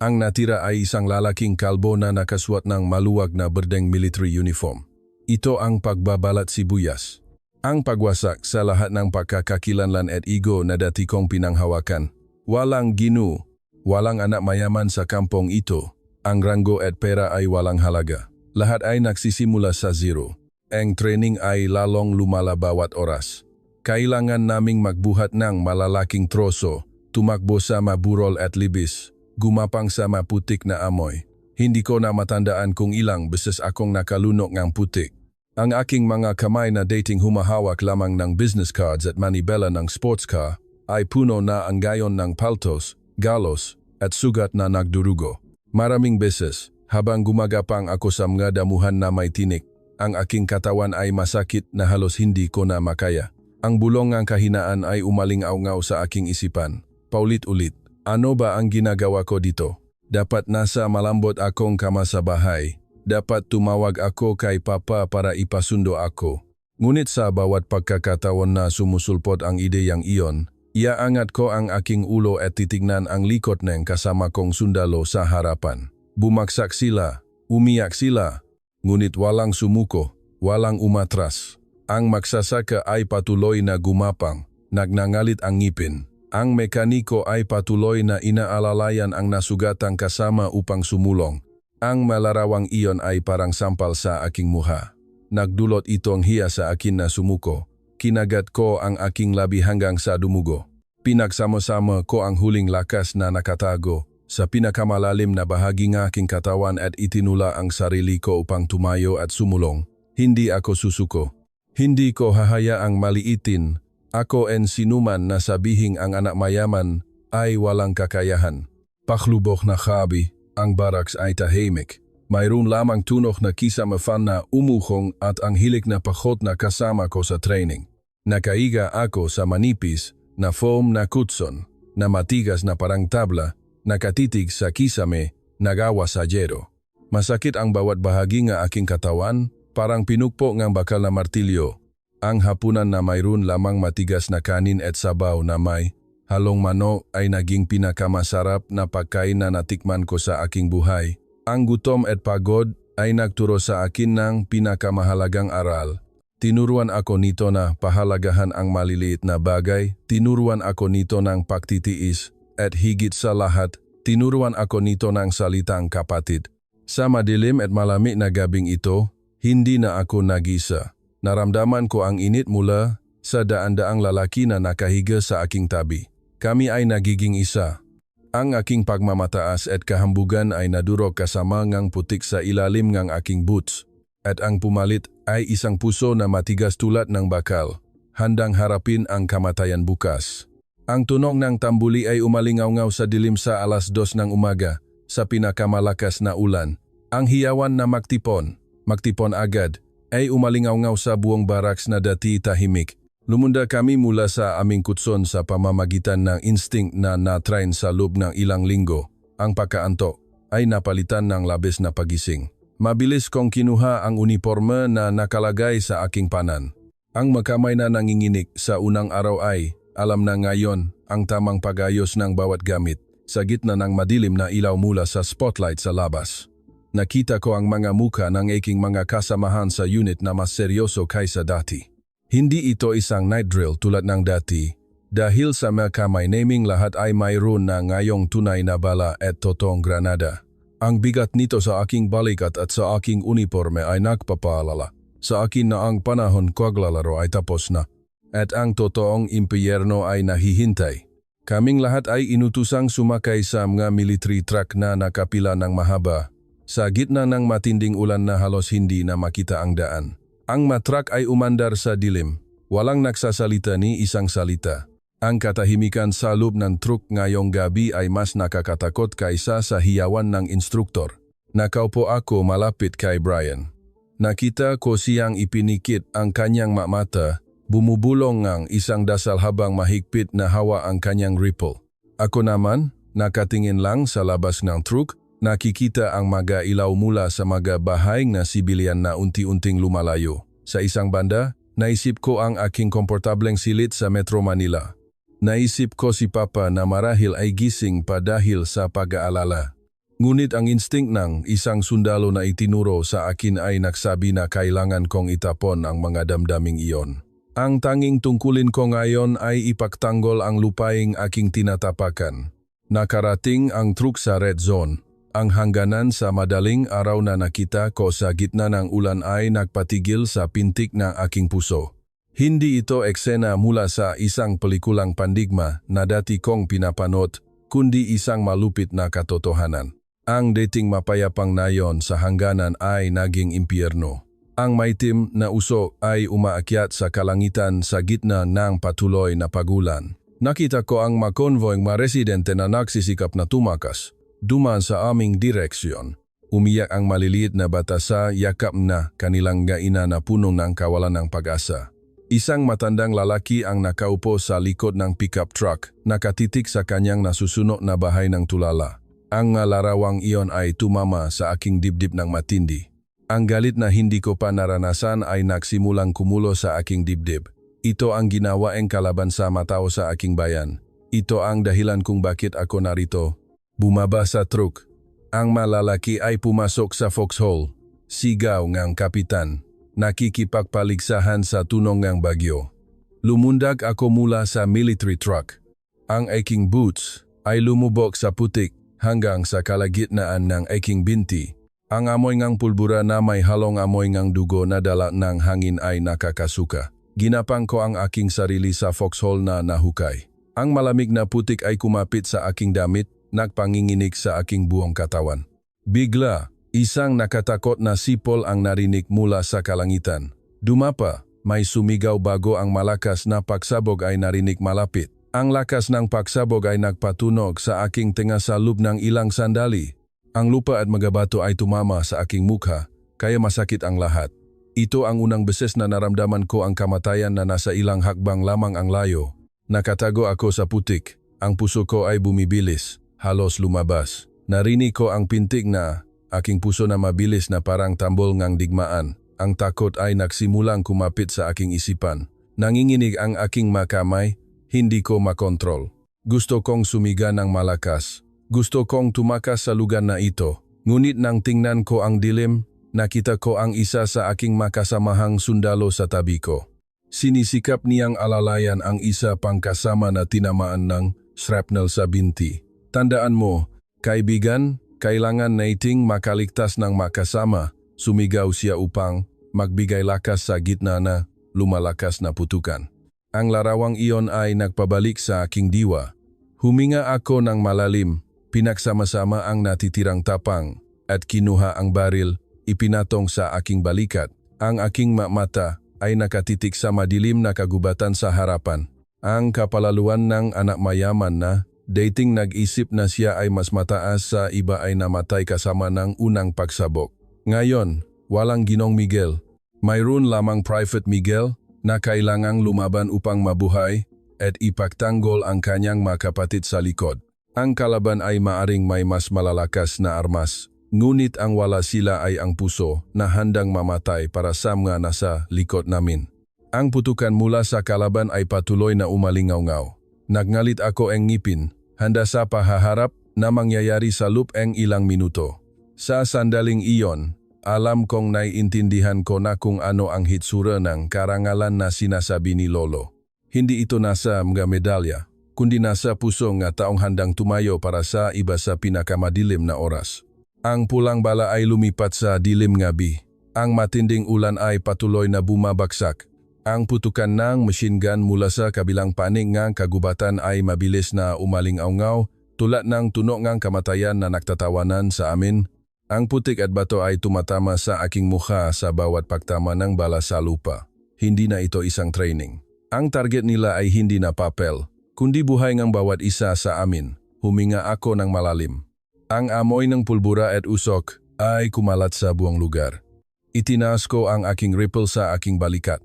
Ang natira ay isang lalaking kalbo na nakasuot ng maluwag na berdeng military uniform. Ito ang pagbabalat sibuyas. Ang pagwasak sa lahat ng pagkakakilanlan at ego na dati kong pinanghawakan. Walang ginu, walang anak mayaman sa kampong ito. Ang ranggo at pera ay walang halaga. Lahat ay nagsisimula sa zero. Ang training ay lalong lumala bawat oras. Kailangan naming magbuhat ng malalaking troso, tumakbo sa maburol at libis, gumapang sa maputik na amoy. Hindi ko na matandaan kung ilang beses akong nakalunok ng putik. Ang aking mga kamay na dating humahawak lamang ng business cards at manibela ng sports car ay puno na ang gayon ng paltos, galos at sugat na nagdurugo. Maraming beses, habang gumagapang ako sa mga damuhan na may tinik, ang aking katawan ay masakit na halos hindi ko na makaya. Ang bulong ng kahinaan ay umalingaw-ngaw sa aking isipan. Paulit-ulit, ano ba ang ginagawa ko dito? Dapat nasa malambot akong kama sa bahay. Dapat tumawag ako kay Papa para ipasundo ako. Ngunit sa bawat pagkakataon na sumusulpot ang ideyang iyon, iaangat ko ang aking ulo at titignan ang likod ng kasama kong sundalo sa harapan. Bumaksak sila, umiyak sila, ngunit walang sumuko, walang umatras. Ang magsasaka ay patuloy na gumapang, nagnangalit ang ngipin. Ang mekaniko ay patuloy na inaalalayan ang nasugatang kasama upang sumulong. Ang malarawang iyon ay parang sampal sa aking muha. Nagdulot itong hiya sa akin na sumuko. Kinagat ko ang aking labi hanggang sa dumugo. Pinagsama-sama ko ang huling lakas na nakatago sa pinakamalalim na bahagi ng aking katawan at itinula ang sarili ko upang tumayo at sumulong. Hindi ako susuko. Hindi ko hahayaang maliitin. Ako en sinuman na sabihing ang anak mayaman ay walang kakayahan. Paklubok na gabi, ang baraks ay tahimik. Mayroon lamang tunok na kisama-fan na umuhong at ang hilik na pakot na kasama ko sa training. Nakaiga ako sa manipis na foam na kutson, na matigas na parang tabla, nakatitig sa kisame, nagawa sa jero. Masakit ang bawat bahagi ng aking katawan, parang pinukpo ng bakal na martilyo. Ang hapunan na mayroon lamang matigas na kanin at sabaw na may halong manok ay naging pinakamasarap na pagkain na natikman ko sa aking buhay. Ang gutom at pagod ay nagturo sa akin ng pinakamahalagang aral. Tinuruan ako nito na pahalagahan ang maliliit na bagay, tinuruan ako nito ng pagtitiis, at higit sa lahat, tinuruan ako nito ng salitang kapatid. Sa madilim at malamig na gabing ito, hindi na ako nag-isa. Naramdaman ko ang init mula sa daan-daang lalaki na nakahiga sa aking tabi. Kami ay nagiging isa. Ang aking pagmamataas at kahambugan ay nadurog kasama ngang putik sa ilalim ng aking boots. At ang pumalit ay isang puso na matigas tulad ng bakal, handang harapin ang kamatayan bukas. Ang tunog ng tambuli ay umalingaw-ngaw sa dilim sa 2:00 ng umaga, sa pinakamalakas na ulan. Ang hiyawan na magtipon agad, ay umalingaw-ngaw sa buong baraks na dati tahimik. Lumunda kami mula sa aming kutson sa pamamagitan ng instinct na na-train sa loob ng ilang linggo. Ang pagkaantok ay napalitan ng labis na pagising. Mabilis kong kinuha ang uniforme na nakalagay sa aking panan. Ang makamay na nanginginig sa unang araw ay, alam na ngayon, ang tamang pag-ayos ng bawat gamit sa gitna ng madilim na ilaw mula sa spotlight sa labas. Nakita ko ang mga muka ng aking mga kasamahan sa unit na mas seryoso kaysa dati. Hindi ito isang night drill tulad ng dati, dahil sa mga may naming lahat ay mayroon na ngayong tunay na bala at totoong granada. Ang bigat nito sa aking balikat at sa aking uniforme ay nagpapaalala sa akin na ang panahon koglalaro ay tapos na, at ang totoong impyerno ay nahihintay. Kaming lahat ay inutusang sumakay sa mga military truck na nakapila ng mahaba, sa gitna ng matinding ulan na halos hindi na makita ang daan. Ang matrak ay umandar sa dilim. Walang nagsasalita ni isang salita. Ang katahimikan sa loob ng truck ngayong gabi ay mas nakakatakot kaysa sa hiyawan ng instruktor. Nakaupo ako malapit kay Brian. Nakita ko siyang ipinikit ang kanyang mata, bumubulong ng isang dasal habang mahigpit na hawa ang kanyang rifle. Ako naman, nakatingin lang sa labas ng truck. Nakikita ang mga ilaw mula sa mga bahay na sibilyan na unti-unting lumalayo. Sa isang banda, naisip ko ang aking komportableng silid sa Metro Manila. Naisip ko si Papa na marahil ay gising pa dahil sa pag-aalala. Ngunit ang instinct ng isang sundalo na itinuro sa akin ay nagsabi na kailangan kong itapon ang mga damdaming iyon. Ang tanging tungkulin ko ngayon ay ipagtanggol ang lupaing aking tinatapakan. Nakarating ang truck sa red zone. Ang hangganan sa madaling araw na nakita ko sa gitna ng ulan ay nagpatigil sa pintig ng aking puso. Hindi ito eksena mula sa isang pelikulang pandigma na dati kong pinapanood, kundi isang malupit na katotohanan. Ang dating mapayapang nayon sa hangganan ay naging impyerno. Ang maitim na usok ay umaakyat sa kalangitan sa gitna ng patuloy na pagulan. Nakita ko ang makonvoyng mga residente na nagsisikap na tumakas. Dumaan sa aming direksyon. Umiyak ang maliliit na bata sa yakap na kanilang gaina na puno ng kawalan ng pag-asa. Isang matandang lalaki ang nakaupo sa likod ng pickup truck, nakatitik sa kanyang nasusunog na bahay ng tulala. Ang larawang iyon ay tumama sa aking dibdib ng matindi. Ang galit na hindi ko pa naranasan ay nagsimulang kumulo sa aking dibdib. Ito ang ginawaing kalaban sa matao sa aking bayan. Ito ang dahilan kung bakit ako narito. Bumaba sa truck. Ang malalaki ay pumasok sa foxhole. Sigaw ngang kapitan. Nakikipagpaligsahan sa tunong ngang bagyo. Lumundag ako mula sa military truck. Ang aking boots ay lumubog sa putik hanggang sa kalagitnaan ng aking binti. Ang amoy ngang pulbura na may halong amoy ngang dugo na dala ng hangin ay nakakasuka. Ginapang ko ang aking sarili sa foxhole na nahukay. Ang malamig na putik ay kumapit sa aking damit, nagpanginginig sa aking buong katawan. Bigla, isang nakatakot na sipol ang narinig mula sa kalangitan. Dumapa, may sumigaw bago ang malakas na pagsabog ay narinig malapit. Ang lakas ng pagsabog ay nagpatunog sa aking tenga sa loob ng ilang sandali. Ang lupa at magabato ay tumama sa aking mukha, kaya masakit ang lahat. Ito ang unang beses na naramdaman ko ang kamatayan na nasa ilang hakbang lamang ang layo. Nakatago ako sa putik. Ang puso ko ay bumibilis. Halos lumabas. Narinig ko ang pintig na aking puso na mabilis na parang tambol ngang digmaan. Ang takot ay nagsimulang kumapit sa aking isipan. Nanginginig ang aking makamay, hindi ko makontrol. Gusto kong sumiga ng malakas. Gusto kong tumakas sa lugar na ito. Ngunit nang tingnan ko ang dilim, nakita ko ang isa sa aking makasamahang sundalo sa tabi ko. Sinisikap niyang alalayan ang isa pang kasama na tinamaan ng shrapnel sa binti. Tandaan mo, kaibigan, kailangan nating makaligtas ng makasama, sumigaw siya upang magbigay lakas sa gitna na lumalakas na putukan. Ang larawang iyon ay nagpabalik sa aking diwa. Huminga ako ng malalim, pinagsama-sama ang natitirang tapang, at kinuha ang baril, ipinatong sa aking balikat. Ang aking mata ay nakatitik sa madilim na kagubatan sa harapan. Ang kapalaluan ng anak mayaman na dating nag-isip na siya ay mas mataas sa iba ay namatay kasama ng unang pagsabog. Ngayon, walang Ginong Miguel. Mayroon lamang Private Miguel na kailangang lumaban upang mabuhay at ipagtanggol ang kanyang mga kapatid sa likod. Ang kalaban ay maaring may mas malalakas na armas, ngunit ang wala sila ay ang puso na handang mamatay para sa mga nasa likod namin. Ang putukan mula sa kalaban ay patuloy na umalingaw-ngaw. Nagngalit ako ang ngipin, handa sa pahaharap na mangyayari sa loob ng ilang minuto. Sa sandaling iyon, alam kong naiintindihan ko na kung ano ang hitsura ng karangalan na sinasabi ni Lolo. Hindi ito nasa mga medalya, kundi nasa puso ng taong handang tumayo para sa iba sa pinakamadilim na oras. Ang pulang bala ay lumipat sa dilim ngabi. Ang matinding ulan ay patuloy na bumabagsak. Ang putukan ng machine gun mula sa kabilang panig ng kagubatan ay mabilis na umalingaw-ngaw tulad ng tunog ng kamatayan na nagtatawanan sa amin. Ang putik at bato ay tumatama sa aking mukha sa bawat pagtama ng bala sa lupa. Hindi na ito isang training. Ang target nila ay hindi na papel, kundi buhay ng bawat isa sa amin. Huminga ako ng malalim. Ang amoy ng pulbura at usok ay kumalat sa buong lugar. Itinaas ko ang aking rifle sa aking balikat.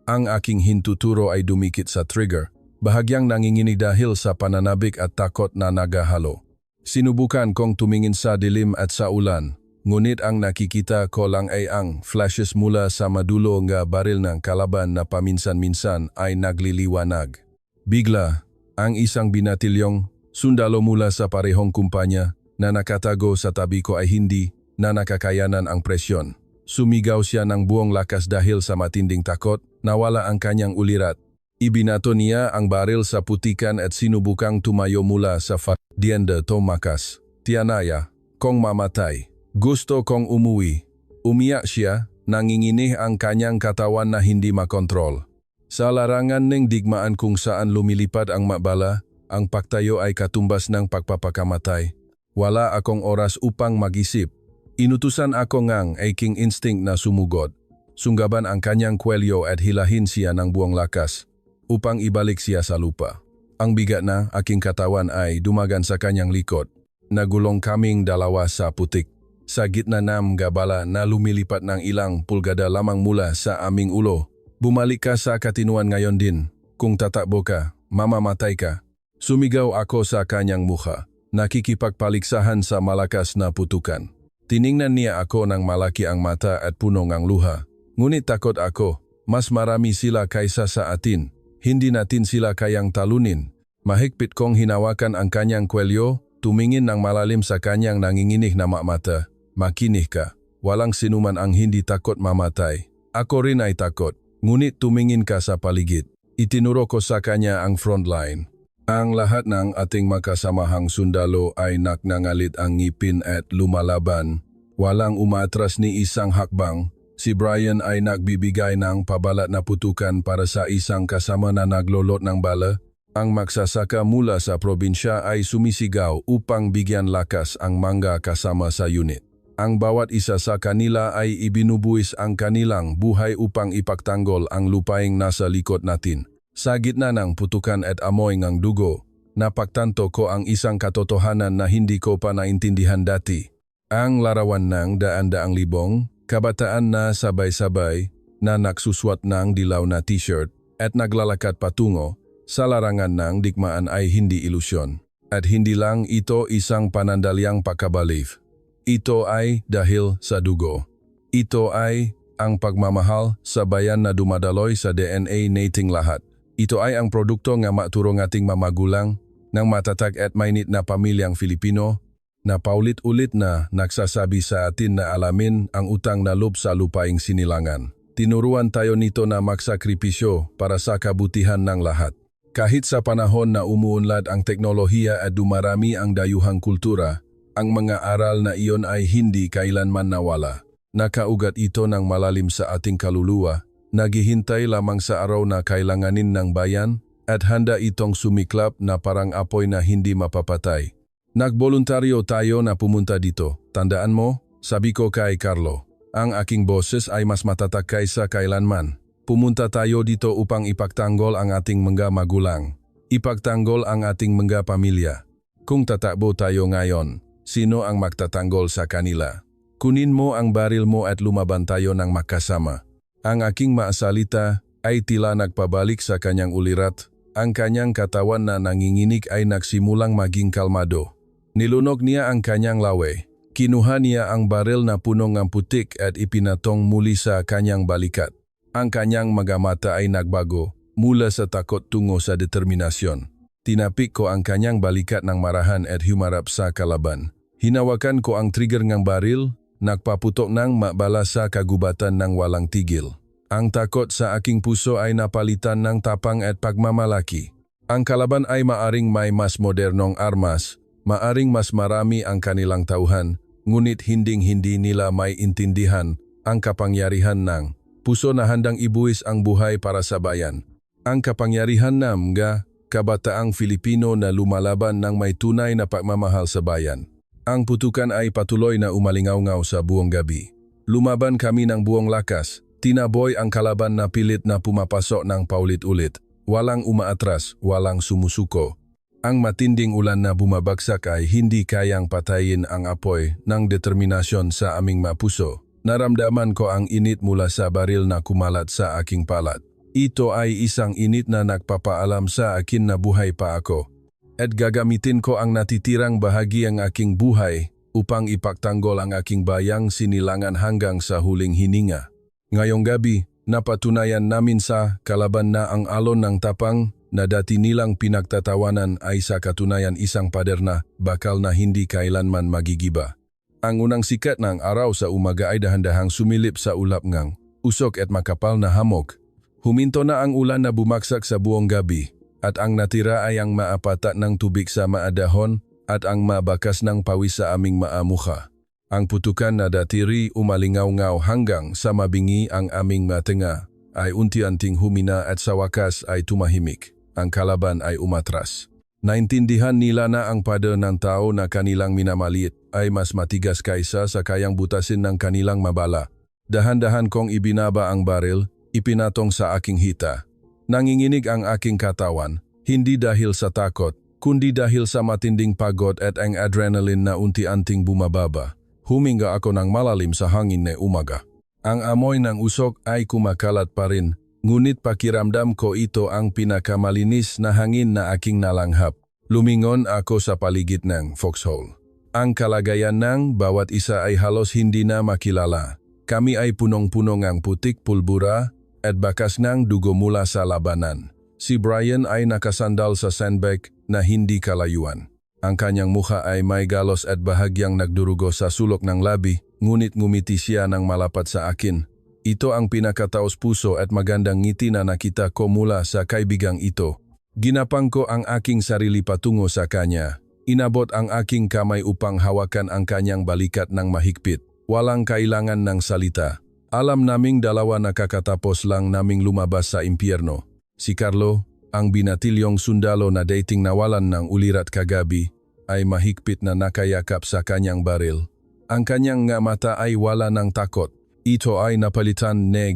Ang aking hintuturo ay dumikit sa trigger, bahagyang nanginginig dahil sa pananabik at takot na nagahalo. Sinubukan kong tumingin sa dilim at sa ulan, ngunit ang nakikita ko lang ay ang flashes mula sa madulo ng baril ng kalaban na paminsan-minsan ay nagliliwanag. Bigla, ang isang binatilyong sundalo mula sa parehong kumpanya na nakatago sa tabi ko ay hindi na nakakayanan ang presyon. Sumigaw siya ng buong lakas dahil sa matinding takot, nawala ang kanyang ulirat. Ibinato niya ang baril sa putikan at sinubukang tumayo mula sa Dienda Tomakas. Tianaya, kong mamatay. Gusto kong umuwi. Umiyak siya, nanginginih ang kanyang katawan na hindi makontrol. Sa larangan ng digmaan kung saan lumilipad ang mabala, ang pagtayo ay katumbas ng pagpapakamatay. Wala akong oras upang mag-isip. Inutusan ako ngang aking instinct na sumugod. Sunggaban ang kanyang kwelyo at hilahin siya ng buong lakas upang ibalik siya sa lupa. Ang bigat na aking katawan ay dumagan sa kanyang likod. Nagulong kaming dalawa sa putik. Sa gitna ng gabala na lumilipat ng ilang pulgada lamang mula sa aming ulo. Bumalik ka sa katinuan ngayon din. Kung tatakbo ka, mamamatay ka. Sumigaw ako sa kanyang mukha. Nakikipagpaliksahan sa malakas na putukan. Tiningnan niya ako ng malaki ang mata at puno ng luha. Ngunit takot ako. Mas marami sila kaysa sa atin. Hindi natin sila kayang talunin. Mahigpit kong hinawakan ang kanyang kwelyo, tumingin ng malalim sa kanyang nanginginig na mata. Makinig ka. Walang sinuman ang hindi takot mamatay. Ako rin ay takot. Ngunit tumingin ka sa paligid. Itinuro ko sa kanya ang frontline. Ang lahat ng ating makasamahang sundalo ay naknangalit ang ngipin at lumalaban. Walang umatras ni isang hakbang. Si Brian ay nagbibigay ng pabalat na putukan para sa isang kasama na naglolot ng bala. Ang magsasaka mula sa probinsya ay sumisigaw upang bigyan lakas ang mga kasama sa unit. Ang bawat isa sa kanila ay ibinubuwis ang kanilang buhay upang ipagtanggol ang lupaing nasa likod natin. Sa gitna ng putukan at amoy ng dugo, napagtanto ko ang isang katotohanan na hindi ko pa naintindihan dati. Ang larawan ng daan-daang libong, kabataan na sabay-sabay na nagsuswat ng dilaw na t-shirt at naglalakad patungo sa larangan ng digmaan ay hindi ilusyon. At hindi lang ito isang panandalyang pagkabalif. Ito ay dahil sa dugo. Ito ay ang pagmamahal sa bayan na dumadaloy sa DNA nating lahat. Ito ay ang produkto nga maturong ating mamagulang ng matatag at mainit na pamilyang Filipino na paulit-ulit na nagsasabi sa atin na alamin ang utang na loob sa lupaing sinilangan. Tinuruan tayo nito na magsakripisyo para sa kabutihan ng lahat. Kahit sa panahon na umuunlad ang teknolohiya at dumarami ang dayuhang kultura, ang mga aral na iyon ay hindi kailanman nawala. Nakaugat ito ng malalim sa ating kaluluwa, naghihintay lamang sa araw na kailanganin ng bayan at handa itong sumiklap na parang apoy na hindi mapapatay. Nagboluntaryo tayo na pumunta dito. Tandaan mo, sabi ko kay Carlo, ang aking boses ay mas matatak kaysa kailanman. Pumunta tayo dito upang ipagtanggol ang ating mga magulang. Ipagtanggol ang ating mga pamilya. Kung tatakbo tayo ngayon, sino ang magtatanggol sa kanila? Kunin mo ang baril mo at lumaban tayo ng makasama. Ang aking maasalita ay tila nagpabalik sa kanyang ulirat. Ang kanyang katawan na nanginginig ay nagsimulang maging kalmado. Nilunog niya ang kanyang lawe. Kinuha niya ang baril na puno ng putik at ipinatong muli sa kanyang balikat. Ang kanyang mga mata ay nagbago mula sa takot tungo sa determinasyon. Tinapik ko ang kanyang balikat ng marahan at humarap sa kalaban. Hinawakan ko ang trigger ng baril, nagpaputok ng mabala sa kagubatan ng walang tigil. Ang takot sa aking puso ay napalitan ng tapang at pagmamalaki. Ang kalaban ay maaring may mas modernong armas, maaring mas marami ang kanilang tauhan, ngunit hinding-hindi nila may intindihan ang kapangyarihan ng puso na handang ibuwis ang buhay para sa bayan. Ang kapangyarihan ng mga kabataang Filipino na lumalaban ng may tunay na pagmamahal sa bayan. Ang putukan ay patuloy na umalingaw-ngaw sa buong gabi. Lumaban kami ng buong lakas. Tinaboy ang kalaban na pilit na pumapasok ng paulit-ulit. Walang umaatras, walang sumusuko. Ang matinding ulan na bumabagsak ay hindi kayang patayin ang apoy ng determinasyon sa aming mapuso. Naramdaman ko ang init mula sa baril na kumalat sa aking palat. Ito ay isang init na nagpapaalam sa akin na buhay pa ako. At gagamitin ko ang natitirang bahagi ng aking buhay upang ipagtanggol ang aking bayang sinilangan hanggang sa huling hininga. Ngayong gabi, napatunayan namin sa kalaban na ang alon ng tapang na dati nilang pinagtatawanan ay sa katunayan isang pader na bakal na hindi kailanman magigiba. Ang unang sikat ng araw sa umaga ay dahan-dahang sumilip sa ulap ngang usok at makapal na hamog. Huminto na ang ulan na bumaksak sa buong gabi at ang natira ay ang maapatat ng tubig sa maadahon at ang mabakas ng pawis sa aming maamuka. Ang putukan na datiri umalingaw-ngaw hanggang sa mabingi ang aming matenga ay unti-unting humina at sa wakas ay tumahimik. Ang kalaban ay umatras. Naintindihan nila na ang pada ng tao na kanilang minamaliit ay mas matigas kaysa sa kayang butasin ng kanilang mabala. Dahan-dahan kong ibinaba ang baril, ipinatong sa aking hita. Nanginginig ang aking katawan, hindi dahil sa takot, kundi dahil sa matinding pagod at ang adrenaline na unti-unting bumababa. Huminga ako ng malalim sa hangin na umaga. Ang amoy ng usok ay kumakalat pa rin, ngunit pakiramdam ko ito ang pinakamalinis na hangin na aking nalanghap. Lumingon ako sa paligid ng foxhole. Ang kalagayan ng bawat isa ay halos hindi na makilala. Kami ay punong-puno ng putik pulbura at bakas ng dugo mula sa labanan. Si Brian ay nakasandal sa sandbag na hindi kalayuan. Ang kanyang mukha ay may galos at bahagyang nagdurugo sa sulok ng labi, ngunit ngumiti siya ng malapat sa akin. Ito ang pinakataos puso at magandang ngiti na nakita ko mula sa kaibigang ito. Ginapang ko ang aking sarili patungo sa kanya. Inabot ang aking kamay upang hawakan ang kanyang balikat ng mahigpit. Walang kailangan ng salita. Alam naming dalawa nakakatapos lang naming lumabas sa impyerno. Si Carlo, ang binatilyong sundalo na dating nawalan ng ulirat kagabi, ay mahigpit na nakayakap sa kanyang baril. Ang kanyang nga mata ay wala ng takot. Ito ay napalitan ne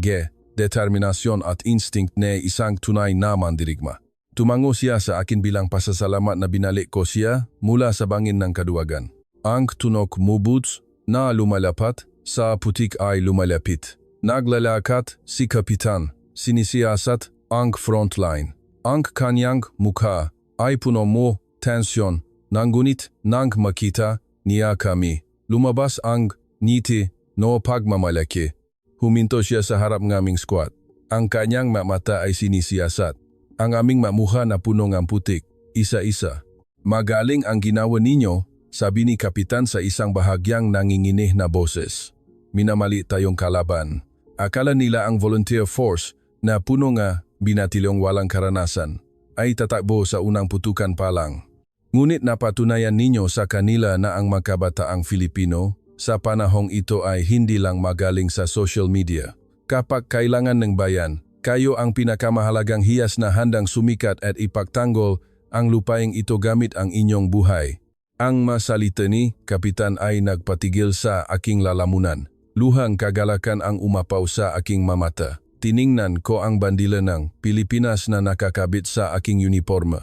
determinasyon at instinct ne isang tunay na mandirigma. Tumango siya sa akin bilang pasasalamat na binalik ko siya mula sa bangin ng kaduwagan. Ang tunok mubuts na lumalapat sa putik ay lumalapit. Naglalakat si Kapitan, sinisiyasat ang frontline. Ang kanyang mukha ay puno mo tensyon, ngunit nang makita niya kami. Lumabas ang ngiti no pagmamalaki. Huminto siya sa harap ngaming squad. Ang kanyang mata ay sinisiyasat. Ang aming mamuha na puno ng putik, isa-isa. Magaling ang ginawa ninyo, sabi ni Kapitan sa isang bahagyang nanginginih na boses. Minamali tayong kalaban. Akala nila ang volunteer force na puno nga binatilyong walang karanasan ay tatakbo sa unang putukan pa lang. Ngunit napatunayan ninyo sa kanila na ang makabataang Filipino sa panahong ito ay hindi lang magaling sa social media. Kapag kailangan ng bayan, kayo ang pinakamahalagang hiyas na handang sumikat at ipagtanggol ang lupaing ito gamit ang inyong buhay. Ang masalita ni Kapitan ay nagpatigil sa aking lalamunan. Luhang kagalakan ang umapaw sa aking mamata. Tiningnan ko ang bandila ng Pilipinas na nakakabit sa aking uniforme.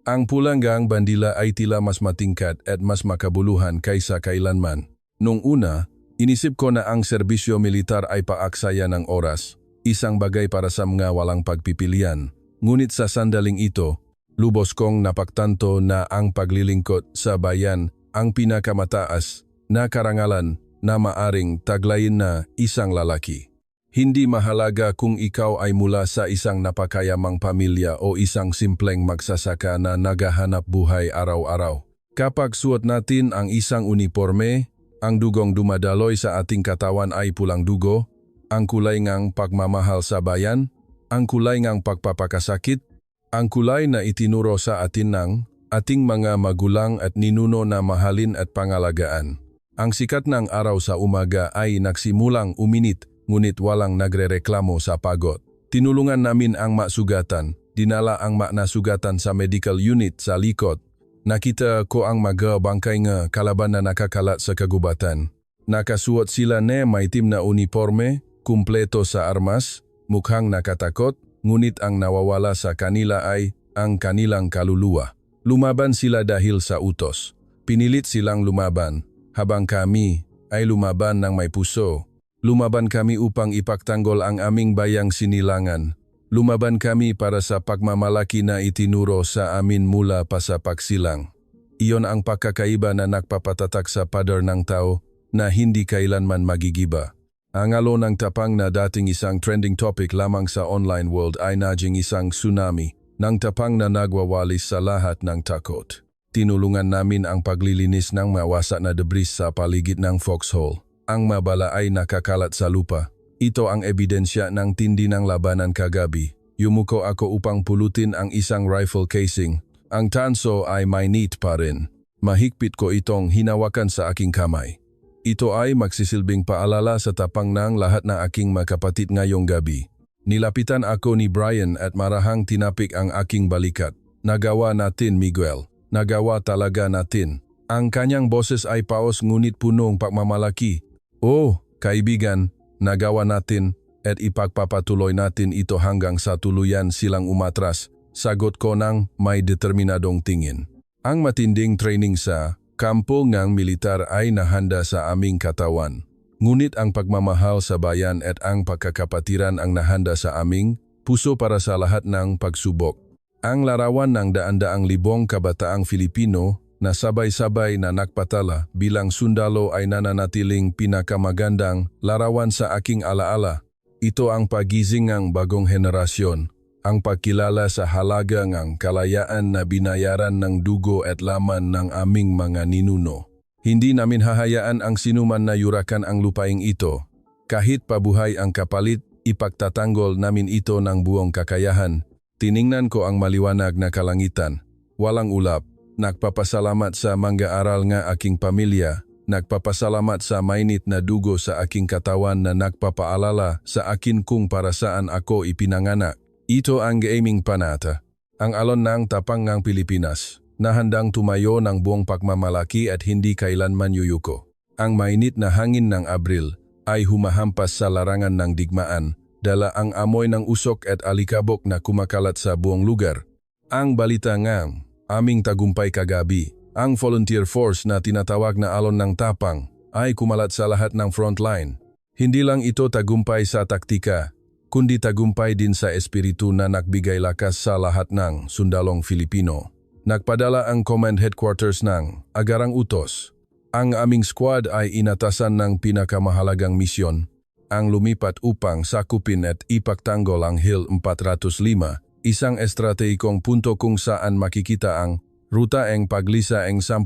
Ang pulanggang bandila ay tila mas matingkad at mas makabuluhan kaysa kailanman. Nung una, inisip ko na ang serbisyo militar ay paaksaya ng oras, isang bagay para sa mga walang pagpipilian. Ngunit sa sandaling ito, lubos kong napagtanto na ang paglilingkod sa bayan ang pinakamataas na karangalan na maaring taglayin na isang lalaki. Hindi mahalaga kung ikaw ay mula sa isang napakayamang pamilya o isang simpleng magsasaka na naghahanap buhay araw-araw. Kapag suot natin ang isang uniforme, ang dugong dumadaloy sa ating katawan ay pulang dugo, ang kulay ngang pagmamahal sa bayan, ang kulay ngang pagpapakasakit, ang kulay na itinuro sa atin ng ating mga magulang at ninuno na mahalin at pangalagaan. Ang sikat ng araw sa umaga ay nagsimulang uminit, ngunit walang nagrereklamo sa pagod. Tinulungan namin ang maksugatan, dinala ang maknasugatan sa medical unit sa likod. Nakita ko ang mga bangkay nga kalaban na nakakalat sa kagubatan. Nakasuot sila ne maitim na uniforme, kumpleto sa armas, mukhang nakatakot, ngunit ang nawawala sa kanila ay ang kanilang kaluluwa. Lumaban sila dahil sa utos. Pinilit silang lumaban, habang kami ay lumaban ng may puso. Lumaban kami upang ipagtanggol ang aming bayang sinilangan. Lumaban kami para sa pagmamalaki na itinuro sa amin mula pa sa pagsilang. Iyon ang pagkakaiba na nagpapatatak sa pader ng tao na hindi kailanman magigiba. Ang alo ng tapang na dating isang trending topic lamang sa online world ay naging isang tsunami ng tapang na nagwawalis sa lahat ng takot. Tinulungan namin ang paglilinis ng mawasak na debris sa paligid ng foxhole. Ang mabala ay nakakalat sa lupa. Ito ang ebidensya ng tindi ng labanan kagabi. Yumuko ako upang pulutin ang isang rifle casing. Ang tanso ay mainit pa rin. Mahigpit ko itong hinawakan sa aking kamay. Ito ay magsisilbing paalala sa tapang ng lahat na aking magkapatid ngayong gabi. Nilapitan ako ni Brian at marahang tinapik ang aking balikat. Nagawa natin, Miguel. Nagawa talaga natin. Ang kanyang boses ay paos ngunit punong pagmamalaki. Oh, kaibigan, nagawa natin at ipagpapatuloy natin ito hanggang sa tuluyan silang umatras. Sagot ko ng may determinadong tingin. Ang matinding training sa kampo ng militar ay nahanda sa aming katawan. Ngunit ang pagmamahal sa bayan at ang pagkakapatiran ang nahanda sa aming puso para sa lahat ng pagsubok. Ang larawan ng daan-daang libong kabataang Filipino na sabay-sabay na nagpatala bilang sundalo ay nananatiling pinakamagandang larawan sa aking alaala. Ito ang pagising ng bagong henerasyon, ang pagkilala sa halaga ng kalayaan na binayaran ng dugo at laman ng aming mga ninuno. Hindi namin hahayaan ang sinuman na yurakan ang lupaing ito. Kahit pabuhay ang kapalit, ipagtatanggol namin ito ng buong kakayahan. Tiningnan ko ang maliwanag na kalangitan. Walang ulap. Nagpapasalamat sa mang-aaral nga aking pamilya. Nagpapasalamat sa mainit na dugo sa aking katawan na nagpapaalala sa akin kung para saan ako ipinanganak. Ito ang gaming panata. Ang alon ng tapang ng Pilipinas na handang tumayo ng buong pagmamalaki at hindi kailanman yuyuko. Ang mainit na hangin ng Abril ay humahampas sa larangan ng digmaan, dala ang amoy ng usok at alikabok na kumakalat sa buong lugar. Ang balita ng aming tagumpay kagabi, ang volunteer force na tinatawag na alon ng tapang, ay kumalat sa lahat ng frontline. Hindi lang ito tagumpay sa taktika, kundi tagumpay din sa espiritu na nagbigay lakas sa lahat ng sundalong Filipino. Nagpadala ang command headquarters ng agarang utos. Ang aming squad ay inatasan ng pinakamahalagang misyon, ang lumipat upang sakupin at ipagtanggol ang Hill 405, isang estratehikong punto kung saan makikita ang ruta ng paglisa ng 10,000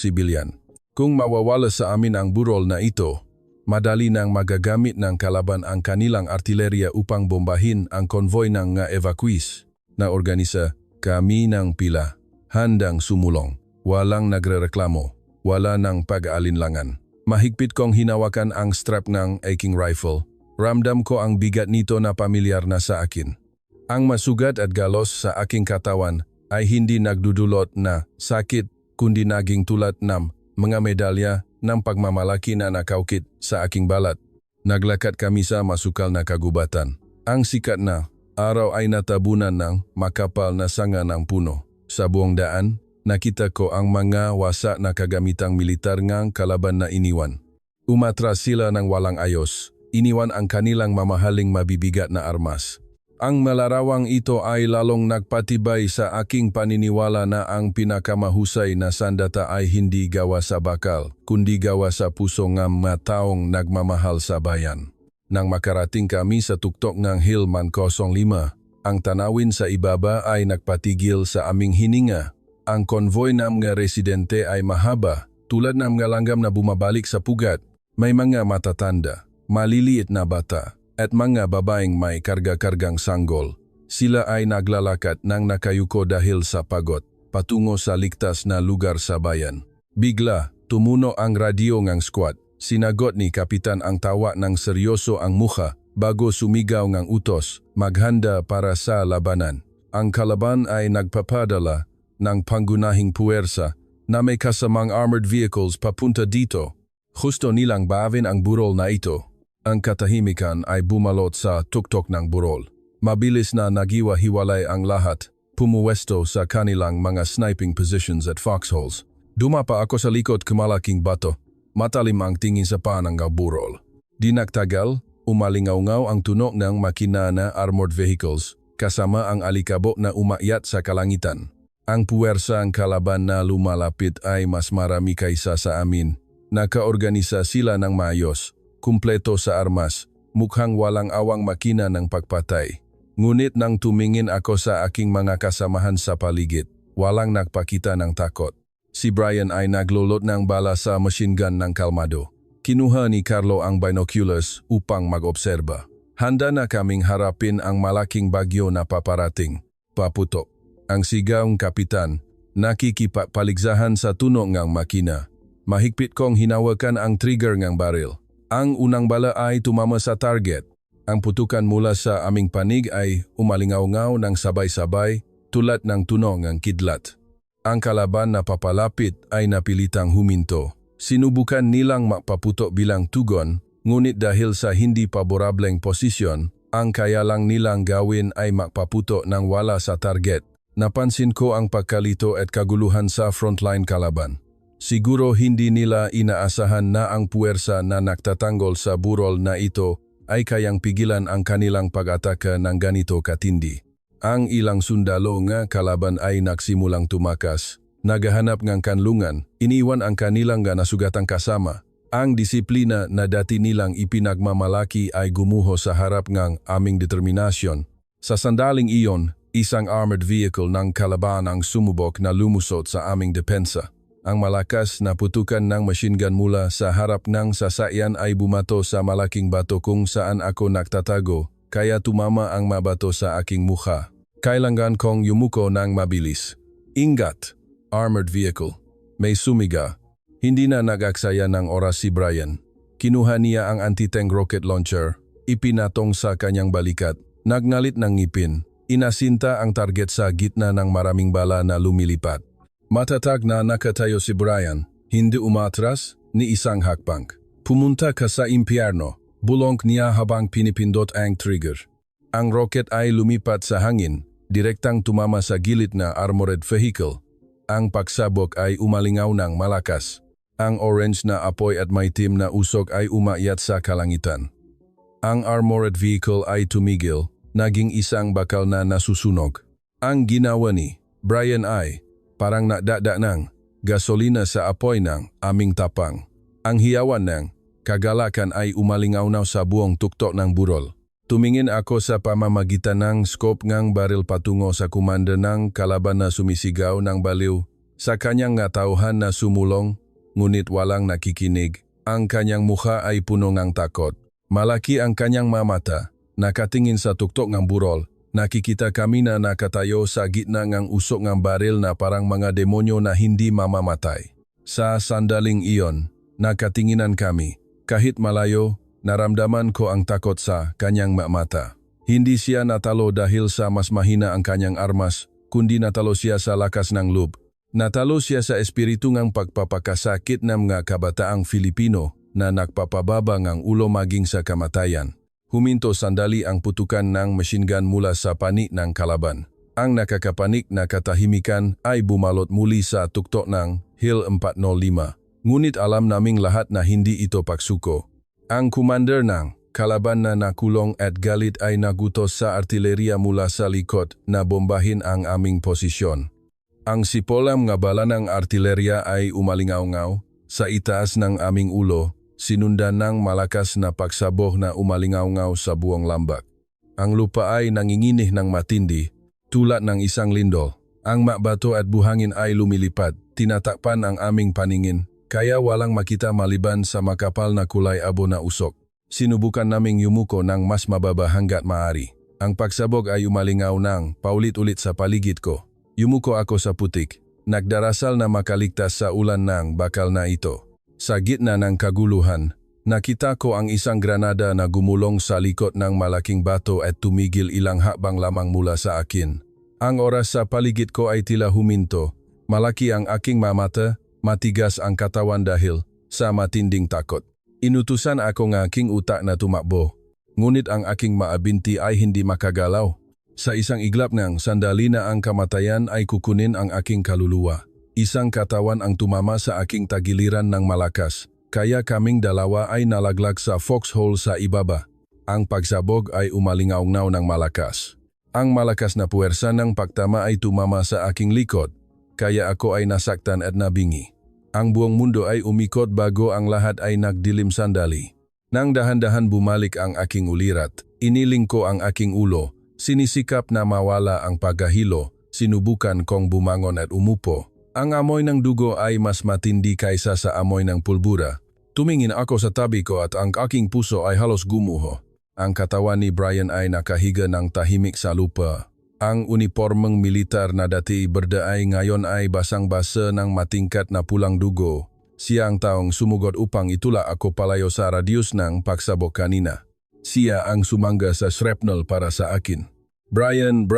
sibilyan. Kung mawawala sa amin ang burol na ito, madali nang magagamit ng kalaban ang kanilang artilerya upang bombahin ang konvoy ng nga evacuees na organisa. Kami ng pila, handang sumulong, walang nagrereklamo, wala ng pag-aalinlangan. Mahigpit kong hinawakan ang strap ng aking rifle. Ramdam ko ang bigat nito na pamilyar na sa akin. Ang masugat at galos sa aking katawan ay hindi nagdudulot na sakit kundi naging tulad ng mga medalya ng pagmamalaki na nakaukit sa aking balat. Naglakad kami sa masukal na kagubatan. Ang sikat na araw ay natabunan ng makapal na sanga ng puno. Sa buong daan, nakita ko ang mga wasak na kagamitang militar ngang kalaban na iniwan. Umatras sila ng walang ayos. Iniwan ang kanilang mamahaling mabibigat na armas. Ang malarawang ito ay lalong nagpatibay sa aking paniniwala na ang pinakamahusay na sandata ay hindi gawa sa bakal, kundi gawa sa puso ng mga taong nagmamahal sa bayan. Nang makarating kami sa tuktok ng Hill 105, ang tanawin sa ibaba ay nagpatigil sa aming hininga. Ang konvoy ng mga residente ay mahaba, tulad ng mga langgam na bumabalik sa pugat. May mga matatanda, maliliit na bata, at mga babaeng may karga-kargang sanggol. Sila ay naglalakad ng nakayuko dahil sa pagod, patungo sa ligtas na lugar sa bayan. Bigla, tumuno ang radyo ng squad. Sinagot ni Kapitan ang tawa ng seryoso ang mukha bago sumigaw ng utos, maghanda para sa labanan. Ang kalaban ay nagpapadala ng pangunahing puwersa na may kasamang armored vehicles papunta dito. Husto nilang bavin ang burol na ito. Ang katahimikan ay bumalot sa tuktok ng burol. Mabilis na nagiwa-hiwalay ang lahat, pumuwesto sa kanilang mga sniping positions at foxholes. Dumapa ako sa likod kumalaking bato. Matalim ang tingin sa panang ng burol. Di nagtagal, umalingaw-ngaw ang tunog ng makina na armored vehicles, kasama ang alikabok na umakyat sa kalangitan. Ang puwersa ang kalaban na lumalapit ay mas marami kaysa sa amin. Nakaorganisa sila ng maayos, kumpleto sa armas, mukhang walang awang makina ng pagpatay. Ngunit nang tumingin ako sa aking mga kasamahan sa paligid, walang nagpakita ng takot. Si Brian ay naglulot ng bala sa machine gun ng kalmado. Kinuha ni Carlo ang binoculars upang mag-obserba. Handa na kaming harapin ang malaking bagyo na paparating. Paputok. Ang sigaw ng kapitan, Nakikipaligzahan sa tunog ngang makina. Mahigpit kong hinawakan ang trigger ngang baril. Ang unang bala ay tumama sa target. Ang putukan mula sa aming panig ay umalingaw-ngaw ng sabay-sabay tulad ng tunog ng kidlat. Ang kalaban na papalapit ay napilitang huminto. Sinubukan nilang mapaputo bilang tugon, ngunit dahil sa hindi paborableng posisyon, ang kaya lang nilang gawin ay mapaputo ng wala sa target. Napansin ko ang pagkalito at kaguluhan sa frontline kalaban. Siguro hindi nila inaasahan na ang puwersa na nagtatanggol sa burol na ito ay kayang pigilan ang kanilang pag-atake ng ganito katindi. Ang ilang sundalo nga kalaban ay nagsimulang tumakas. Nagahanap ng kanlungan, iniwan ang kanilang nasugatang kasama. Ang disiplina na dati nilang ipinagmamalaki ay gumuho sa harap ng aming determinasyon. Sa sandaling iyon, isang armored vehicle ng kalaban ang sumubok na lumusot sa aming depensa. Ang malakas na putukan ng machine gun mula sa harap ng sasakyan ay bumato sa malaking bato kung saan ako nagtatago, kaya tumama ang mabato sa aking mukha. Kailangan kong yumuko ng mabilis. Ingat! Armored vehicle. May sumiga. Hindi na nag-aksaya ng oras si Brian. Kinuha niya ang anti-tank rocket launcher, ipinatong sa kanyang balikat, nagnalit ng ngipin. Inasinta ang target sa gitna ng maraming bala na lumilipat. Matatag na nakatayo si Brian, hindi umatras ni isang hakbang. Pumunta ka sa impyerno, bulong niya habang pinipindot ang trigger. Ang rocket ay lumipat sa hangin, direktang tumama sa gilid na armored vehicle. Ang pagsabog ay umalingaw ng malakas. Ang orange na apoy at maitim na usok ay umakyat sa kalangitan. Ang armored vehicle ay tumigil, naging isang bakal na nasusunog. Ang ginawa ni Brian ay parang nadada ng gasolina sa apoy ng aming tapang. Ang hiyawan ng kagalakan ay umalingaw sa buong tuktok ng burol. Tumingin ako sa pamamagitan ng scope ngang baril patungo sa komanda ng kalaban na sumisigaw ng baliw. Sa kanyang natauhan na sumulong, ngunit walang nakikinig. Ang kanyang mukha ay puno ng takot. Malaki ang kanyang mamata, nakatingin sa tuktok ng burol. Nakikita kami na nakatayo sa gitna ng usok ng baril na parang mga demonyo na hindi mamamatay. Sa sandaling iyon, nakatinginan kami. Kahit malayo, naramdaman ko ang takot sa kanyang mata. Hindi siya natalo dahil sa mas mahina ang kanyang armas, kundi natalo siya sa lakas ng loob. Natalo siya sa espiritu ng pagpapakasakit ng mga kabataang Filipino na nagpapababa ng ulo maging sa kamatayan. Huminto sandali ang putukan ng machine gun mula sa panik ng kalaban. Ang nakakapanik na katahimikan ay bumalot muli sa tuktok ng Hill 405. Ngunit alam naming lahat na hindi ito pagsuko. Ang commander ng kalaban na nakulong at galit ay nagutos sa artilleria mula sa likod na bombahin ang aming posisyon. Ang sipolam nga bala ng artilleria ay umalingaw-ngaw sa itaas ng aming ulo, sinundan ng malakas na pagsabog na umalingaw-ngaw sa buong lambak. Ang lupa ay nanginginih ng matindi, tulad ng isang lindol. Ang mabato at buhangin ay lumilipad, tinatakpan ang aming paningin, kaya walang makita maliban sa makapal na kulay abo na usok. Sinubukan naming yumuko ng mas mababa hanggat maaari. Ang pagsabog ay umalingaw ng paulit-ulit sa paligid ko. Yumuko ako sa putik, nagdarasal na makaligtas sa ulan ng bakal na ito. Sa gitna ng kaguluhan, nakita ko ang isang granada na gumulong sa likod ng malaking bato at tumigil ilang hakbang lamang mula sa akin. Ang oras sa paligid ko ay tila huminto. Malaki ang aking mamata, matigas ang katawan dahil sa matinding takot. Inutusan ako ng aking utak na tumakbo, ngunit ang aking maabinti ay hindi makagalaw. Sa isang iglap ng sandali na ang kamatayan ay kukunin ang aking kaluluwa. Isang katawan ang tumama sa aking tagiliran ng malakas, kaya kaming dalawa ay nalaglag sa foxhole sa ibaba. Ang pagsabog ay umalingaw-ngaw ng malakas. Ang malakas na puwersa ng pagtama ay tumama sa aking likod, kaya ako ay nasaktan at nabingi. Ang buong mundo ay umikot bago ang lahat ay nagdilim sandali. Nang dahan-dahan bumalik ang aking ulirat, iniling ko ang aking ulo, sinisikap na mawala ang paghahilo, sinubukan kong bumangon at umupo. Ang amoy ng dugo ay mas matindi kaysa sa amoy ng pulbura. Tumingin ako sa tabi ko at ang aking puso ay halos gumuho. Ang katawan ni Brian ay nakahiga ng tahimik sa lupa. Ang unipormeng militar na dati berdaay ngayon ay basang-basa ng matingkat na pulang dugo. Siya ang taong sumugod upang itula ako palayo sa radius ng pagsabok kanina. Siya ang sumangga sa shrapnel para sa akin. Brian,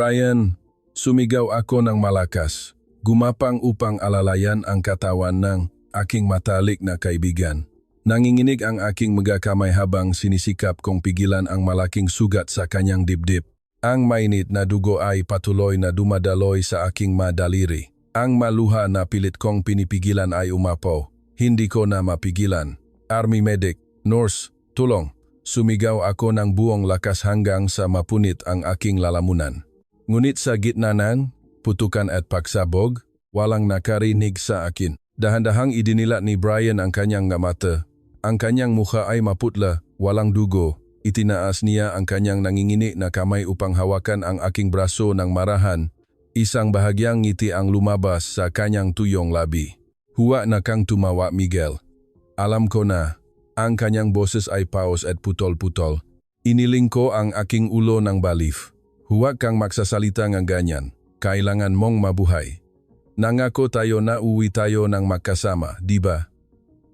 sumigaw ako ng malakas. Gumapang upang alalayan ang katawan ng aking matalik na kaibigan. Nanginginig ang aking magakamay habang sinisikap kong pigilan ang malaking sugat sa kanyang dibdib. Ang mainit na dugo ay patuloy na dumadaloy sa aking madaliri. Ang maluha na pilit kong pinipigilan ay umapaw. Hindi ko na mapigilan. Army medic, nurse, tulong. Sumigaw ako ng buong lakas hanggang sa mapunit ang aking lalamunan. Ngunit sa gitna ng putukan at pagsabog, walang nakarinig sa akin. Dahan-dahang idinila ni Brian ang kanyang mata. Ang kanyang mukha ay maputla, walang dugo. Itinaas niya ang kanyang nangingini na kamay upang hawakan ang aking braso ng marahan. Isang bahagyang ngiti ang lumabas sa kanyang tuyong labi. Huwag na kang tumawa, Miguel. Alam ko na. Ang kanyang boses ay paos at putol-putol. Iniling ko ang aking ulo ng balif. Huwag kang magsasalita ng ganyan. Kailangan mong mabuhay. Nangako tayo na uwi tayo ng magkasama, di ba?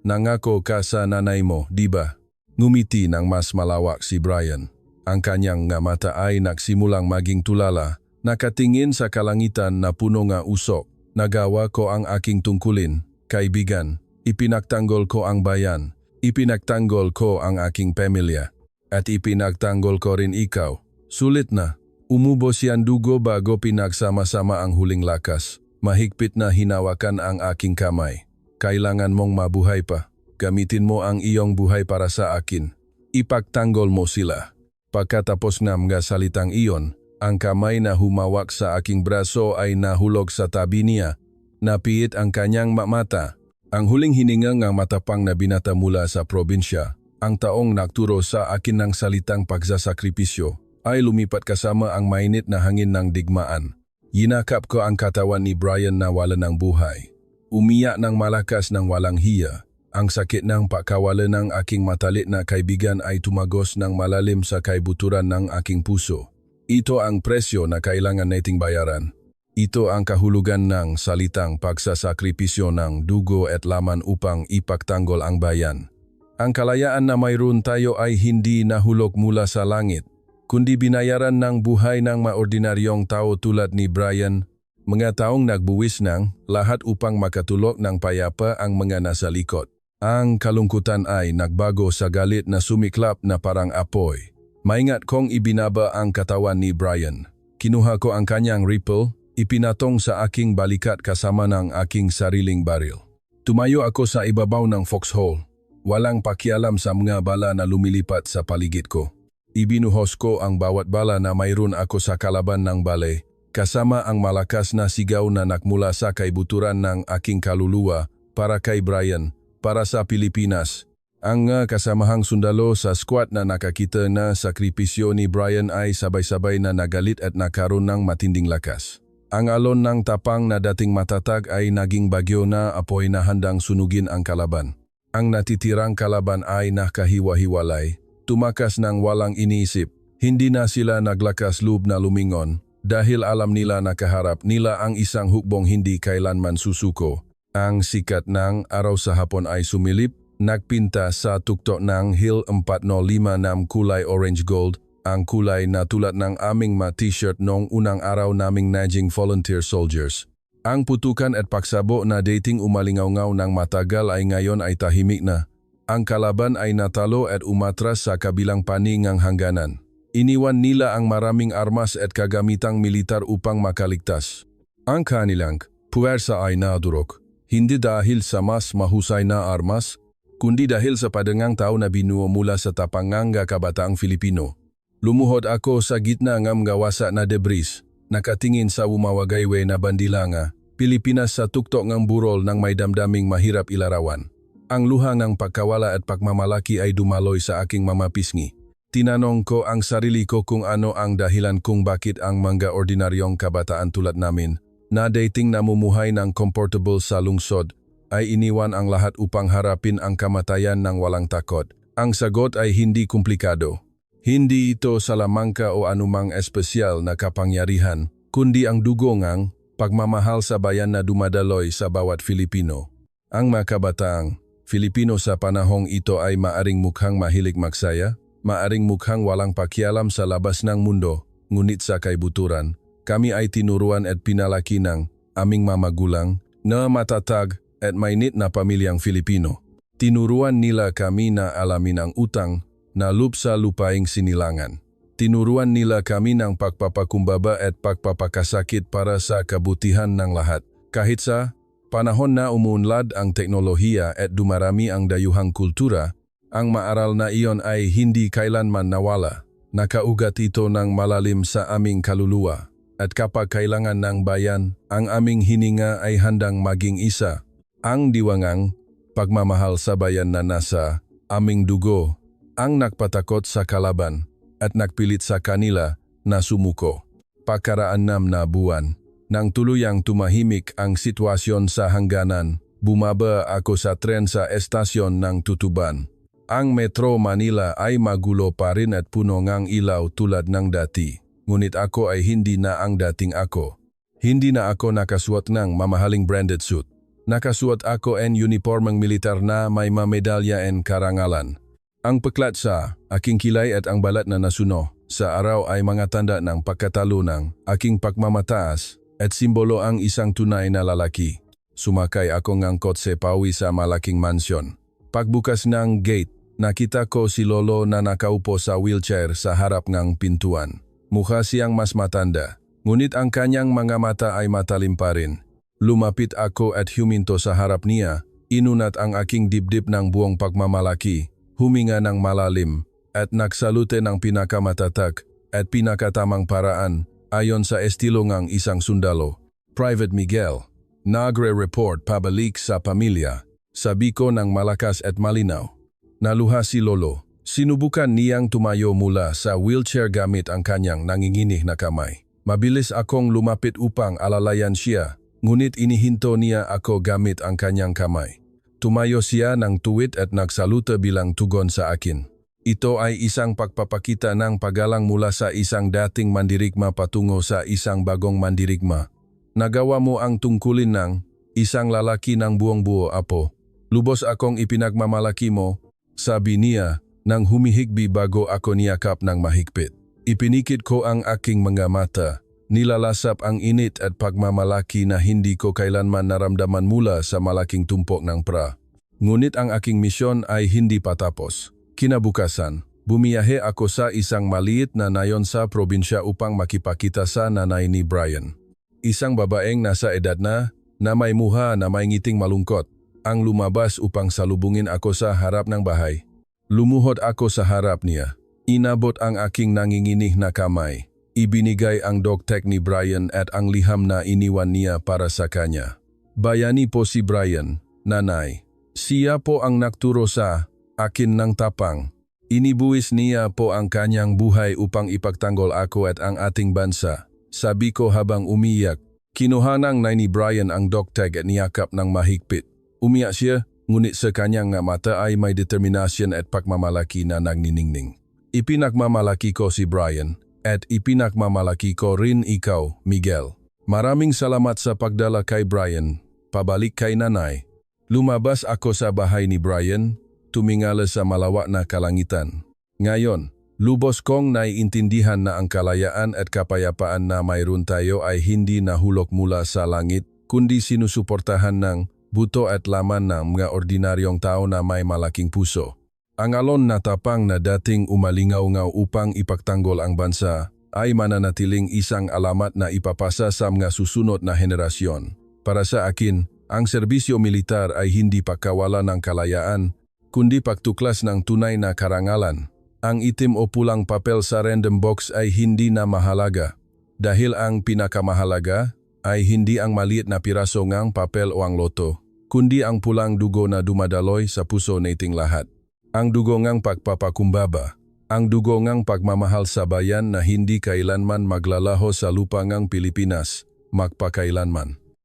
Nangako ka sa nanay mo, di ba? Ngumiti ng mas malawak si Brian. Ang kanyang nga mata ay nagsimulang maging tulala, nakatingin sa kalangitan na puno nga usok. Nagawa ko ang aking tungkulin, kaibigan. Ipinagtanggol ko ang bayan. Ipinagtanggol ko ang aking pamilya. At ipinagtanggol ko rin ikaw. Sulit na. Umubos yan dugo bago pinagsama-sama ang huling lakas. Mahigpit na hinawakan ang aking kamay. Kailangan mong mabuhay pa. Gamitin mo ang iyong buhay para sa akin. Ipagtanggol mo sila. Pagkatapos ng mga salitang iyon, ang kamay na humawak sa aking braso ay nahulog sa tabi niya. Napiit ang kanyang mata. Ang huling hininga ng matapang na binata mula sa probinsya, ang taong nagturo sa akin ng salitang pagsasakripisyo, ay lumipat kasama ang mainit na hangin ng digmaan. Yinakap ko ang katawan ni Brian na wala ng buhay. Umiyak ng malakas ng walang hiya. Ang sakit ng pagkawala ng aking matalit na kaibigan ay tumagos ng malalim sa kaibuturan ng aking puso. Ito ang presyo na kailangan nating bayaran. Ito ang kahulugan ng salitang pagsasakripisyo ng dugo at laman upang ipagtanggol ang bayan. Ang kalayaan na mayroon tayo ay hindi nahulog mula sa langit, kundi binayaran ng buhay ng maordinaryong tao tulad ni Brian, mga taong nagbuwis ng lahat upang makatulog ng payapa ang mga nasa likod. Ang kalungkutan ay nagbago sa galit na sumiklap na parang apoy. Maingat kong ibinaba ang katawan ni Brian. Kinuha ko ang kanyang rifle, ipinatong sa aking balikat kasama ng aking sariling baril. Tumayo ako sa ibabaw ng foxhole. Walang pakialam sa mga bala na lumilipat sa paligid ko. Ibinuhos ko ang bawat bala na mayroon ako sa kalaban ng bale, kasama ang malakas na sigaw na nakmula sa kaibuturan ng aking kaluluwa para kay Brian. Para sa Pilipinas, ang kasamahang sundalo sa squad na nakakita na sakripisyo ni Brian ay sabay-sabay na nagalit at nakaroon ng matinding lakas. Ang alon ng tapang na dating matatag ay naging bagyo na apoy na handang sunugin ang kalaban. Ang natitirang kalaban ay nakahiwa-hiwalay, tumakas ng walang iniisip. Hindi na sila naglakas loob na lumingon dahil alam nila na kaharap nila ang isang hukbong hindi kailanman susuko. Ang sikat ng araw sa hapon ay sumilip, nagpinta sa tuktok ng Hill 405 ng kulay orange gold, ang kulay na tulad ng aming t-shirt noong unang araw naming naging volunteer soldiers. Ang putukan at pagsabo na dating umalingaw-ngaw ng matagal ay ngayon ay tahimik na. Ang kalaban ay natalo at umatras sa kabilang panig ng hangganan. Iniwan nila ang maraming armas at kagamitang militar upang makaligtas. Ang kanilang puwersa ay nadurog. Hindi dahil sa mas mahusay na armas, kundi dahil sa padangang tao na binuo mula sa tapangang kabataang Filipino. Lumuhod ako sa gitna ng gawasa na debris, nakatingin sa umawagaywe na bandila nga, Pilipinas sa tuktok ng burol ng may damdaming mahirap ilarawan. Ang luha ng pagkawala at pagmamalaki ay dumaloy sa aking mamapisngi. Tinanong ko ang sarili ko kung ano ang dahilan kung bakit ang mga ordinaryong kabataan tulad namin, na dating namumuhay ng comfortable sa lungsod, ay iniwan ang lahat upang harapin ang kamatayan ng walang takot. Ang sagot ay hindi komplikado. Hindi ito salamangka o anumang espesyal na kapangyarihan, kundi ang dugo ngang pagmamahal sa bayan na dumadaloy sa bawat Filipino. Ang mga kabataang Filipino sa panahong ito ay maaring mukhang mahilig magsaya, maaring mukhang walang pakialam sa labas ng mundo, ngunit sa kaibuturan, kami ay tinuruan at pinalaki ng aming mamagulang na matatag at mainit na pamilyang Filipino. Tinuruan nila kami na alamin ang utang na loob sa lupaing sinilangan. Tinuruan nila kami ng pagpapakumbaba at pagpapakasakit para sa kabutihan ng lahat. Kahit sa panahon na umuunlad ang teknolohiya at dumarami ang dayuhang kultura, ang maaral na iyon ay hindi kailanman nawala. Nakaugat ito ng malalim sa aming kaluluwa. At kapag kailangan ng bayan, ang aming hininga ay handang maging isa. Ang diwangang pagmamahal sa bayan na nasa aming dugo, ang nagpatakot sa kalaban at nagpilit sa kanila na sumuko. Pagkaraan 6 na buwan, nang tuluyang tumahimik ang sitwasyon sa hangganan, bumaba ako sa tren sa estasyon ng Tutuban. Ang Metro Manila ay magulo pa rin at puno ngang ilaw tulad ng dati. Ngunit ako ay hindi na ang dating ako. Hindi na ako nakasuot ng mamahaling branded suit. Nakasuot ako ng uniformang militar na may medalya and karangalan. Ang peklat sa aking kilay at ang balat na nasuno sa araw ay mga tanda ng pagkatalo ng aking pagmamataas at simbolo ang isang tunay na lalaki. Sumakay ako ng kotse pauwi sa malaking mansyon. Pagbukas ng gate, nakita ko si Lolo na nakaupo sa wheelchair sa harap ng pintuan. Mukha siyang mas matanda, ngunit ang kanyang mga mata ay matalim pa rin. Lumapit ako at huminto sa harap niya, inunat ang aking dibdib ng buong pagmamalaki, huminga ng malalim, at nagsalute ng pinakamatatak at pinakatamang paraan ayon sa estilo ng isang sundalo. Private Miguel, nagre-report pabalik sa pamilya, sabi ko ng malakas at malinaw. Naluha si Lolo. Sinubukan niyang tumayo mula sa wheelchair gamit ang kanyang nanginginig na kamay. Mabilis akong lumapit upang alalayan siya, ngunit inihinto niya ako gamit ang kanyang kamay. Tumayo siya ng tuwid at nagsaluta bilang tugon sa akin. Ito ay isang pagpapakita ng paggalang mula sa isang dating mandirigma patungo sa isang bagong mandirigma. Nagawa mo ang tungkulin ng isang lalaki ng buong buo, apo. Lubos akong ipinagmamalaki mo, sabi niya, nang humihigbi bago ako niyakap ng mahigpit. Ipinikit ko ang aking mga mata, nilalasap ang init at pagmamalaki na hindi ko kailanman naramdaman mula sa malaking tumpok ng pra. Ngunit ang aking misyon ay hindi patapos. Kinabukasan, bumiyahe ako sa isang maliit na nayon sa probinsya upang makipakita sa nanay ni Brian. Isang babaeng nasa edad na may muha na may ngiting malungkot, ang lumabas upang salubungin ako sa harap ng bahay. Lumuhod ako sa harap niya. Inabot ang aking nanginginig na kamay. Ibinigay ang dogtag ni Brian at ang liham na iniwan niya para sa kanya. Bayani po si Brian, nanay. Siya po ang nagturo sa akin ng tapang. Inibuwis niya po ang kanyang buhay upang ipagtanggol ako at ang ating bansa. Sabi ko habang umiyak. Kinuha ng nanay ni Brian ang dogtag at niyakap ng mahigpit. Umiyak siya. Ngunit sa kanyang mata ay may determinasyon at pagmamalaki na nagniningning. Ipinagmamalaki ko si Brian at ipinagmamalaki ko rin ikaw, Miguel. Maraming salamat sa pagdala kay Brian, pabalik kay nanay. Lumabas ako sa bahay ni Brian, tumingala sa malawak na kalangitan. Ngayon, lubos kong naiintindihan na ang kalayaan at kapayapaan na mayroon tayo ay hindi nahulog mula sa langit, kundi sinusuportahan ng buto at laman ng mga ordinaryong tao na may malaking puso. Ang alon na tapang na dating umalingaw-ngaw upang ipagtanggol ang bansa ay mananatiling isang alamat na ipapasa sa mga susunod na henerasyon. Para sa akin, ang serbisyo militar ay hindi pagkawala ng kalayaan, kundi pagtuklas ng tunay na karangalan. Ang itim o pulang papel sa random box ay hindi na mahalaga, dahil ang pinakamahalaga ay hindi ang maliit na piraso ngang papel o ang loto, kundi ang pulang dugo na dumadaloy sa puso nating lahat. Ang dugo ngang pagpapakumbaba, ang dugo ngang pagmamahal sa bayan na hindi kailanman maglalaho sa lupa ngang Pilipinas, magpakailanman.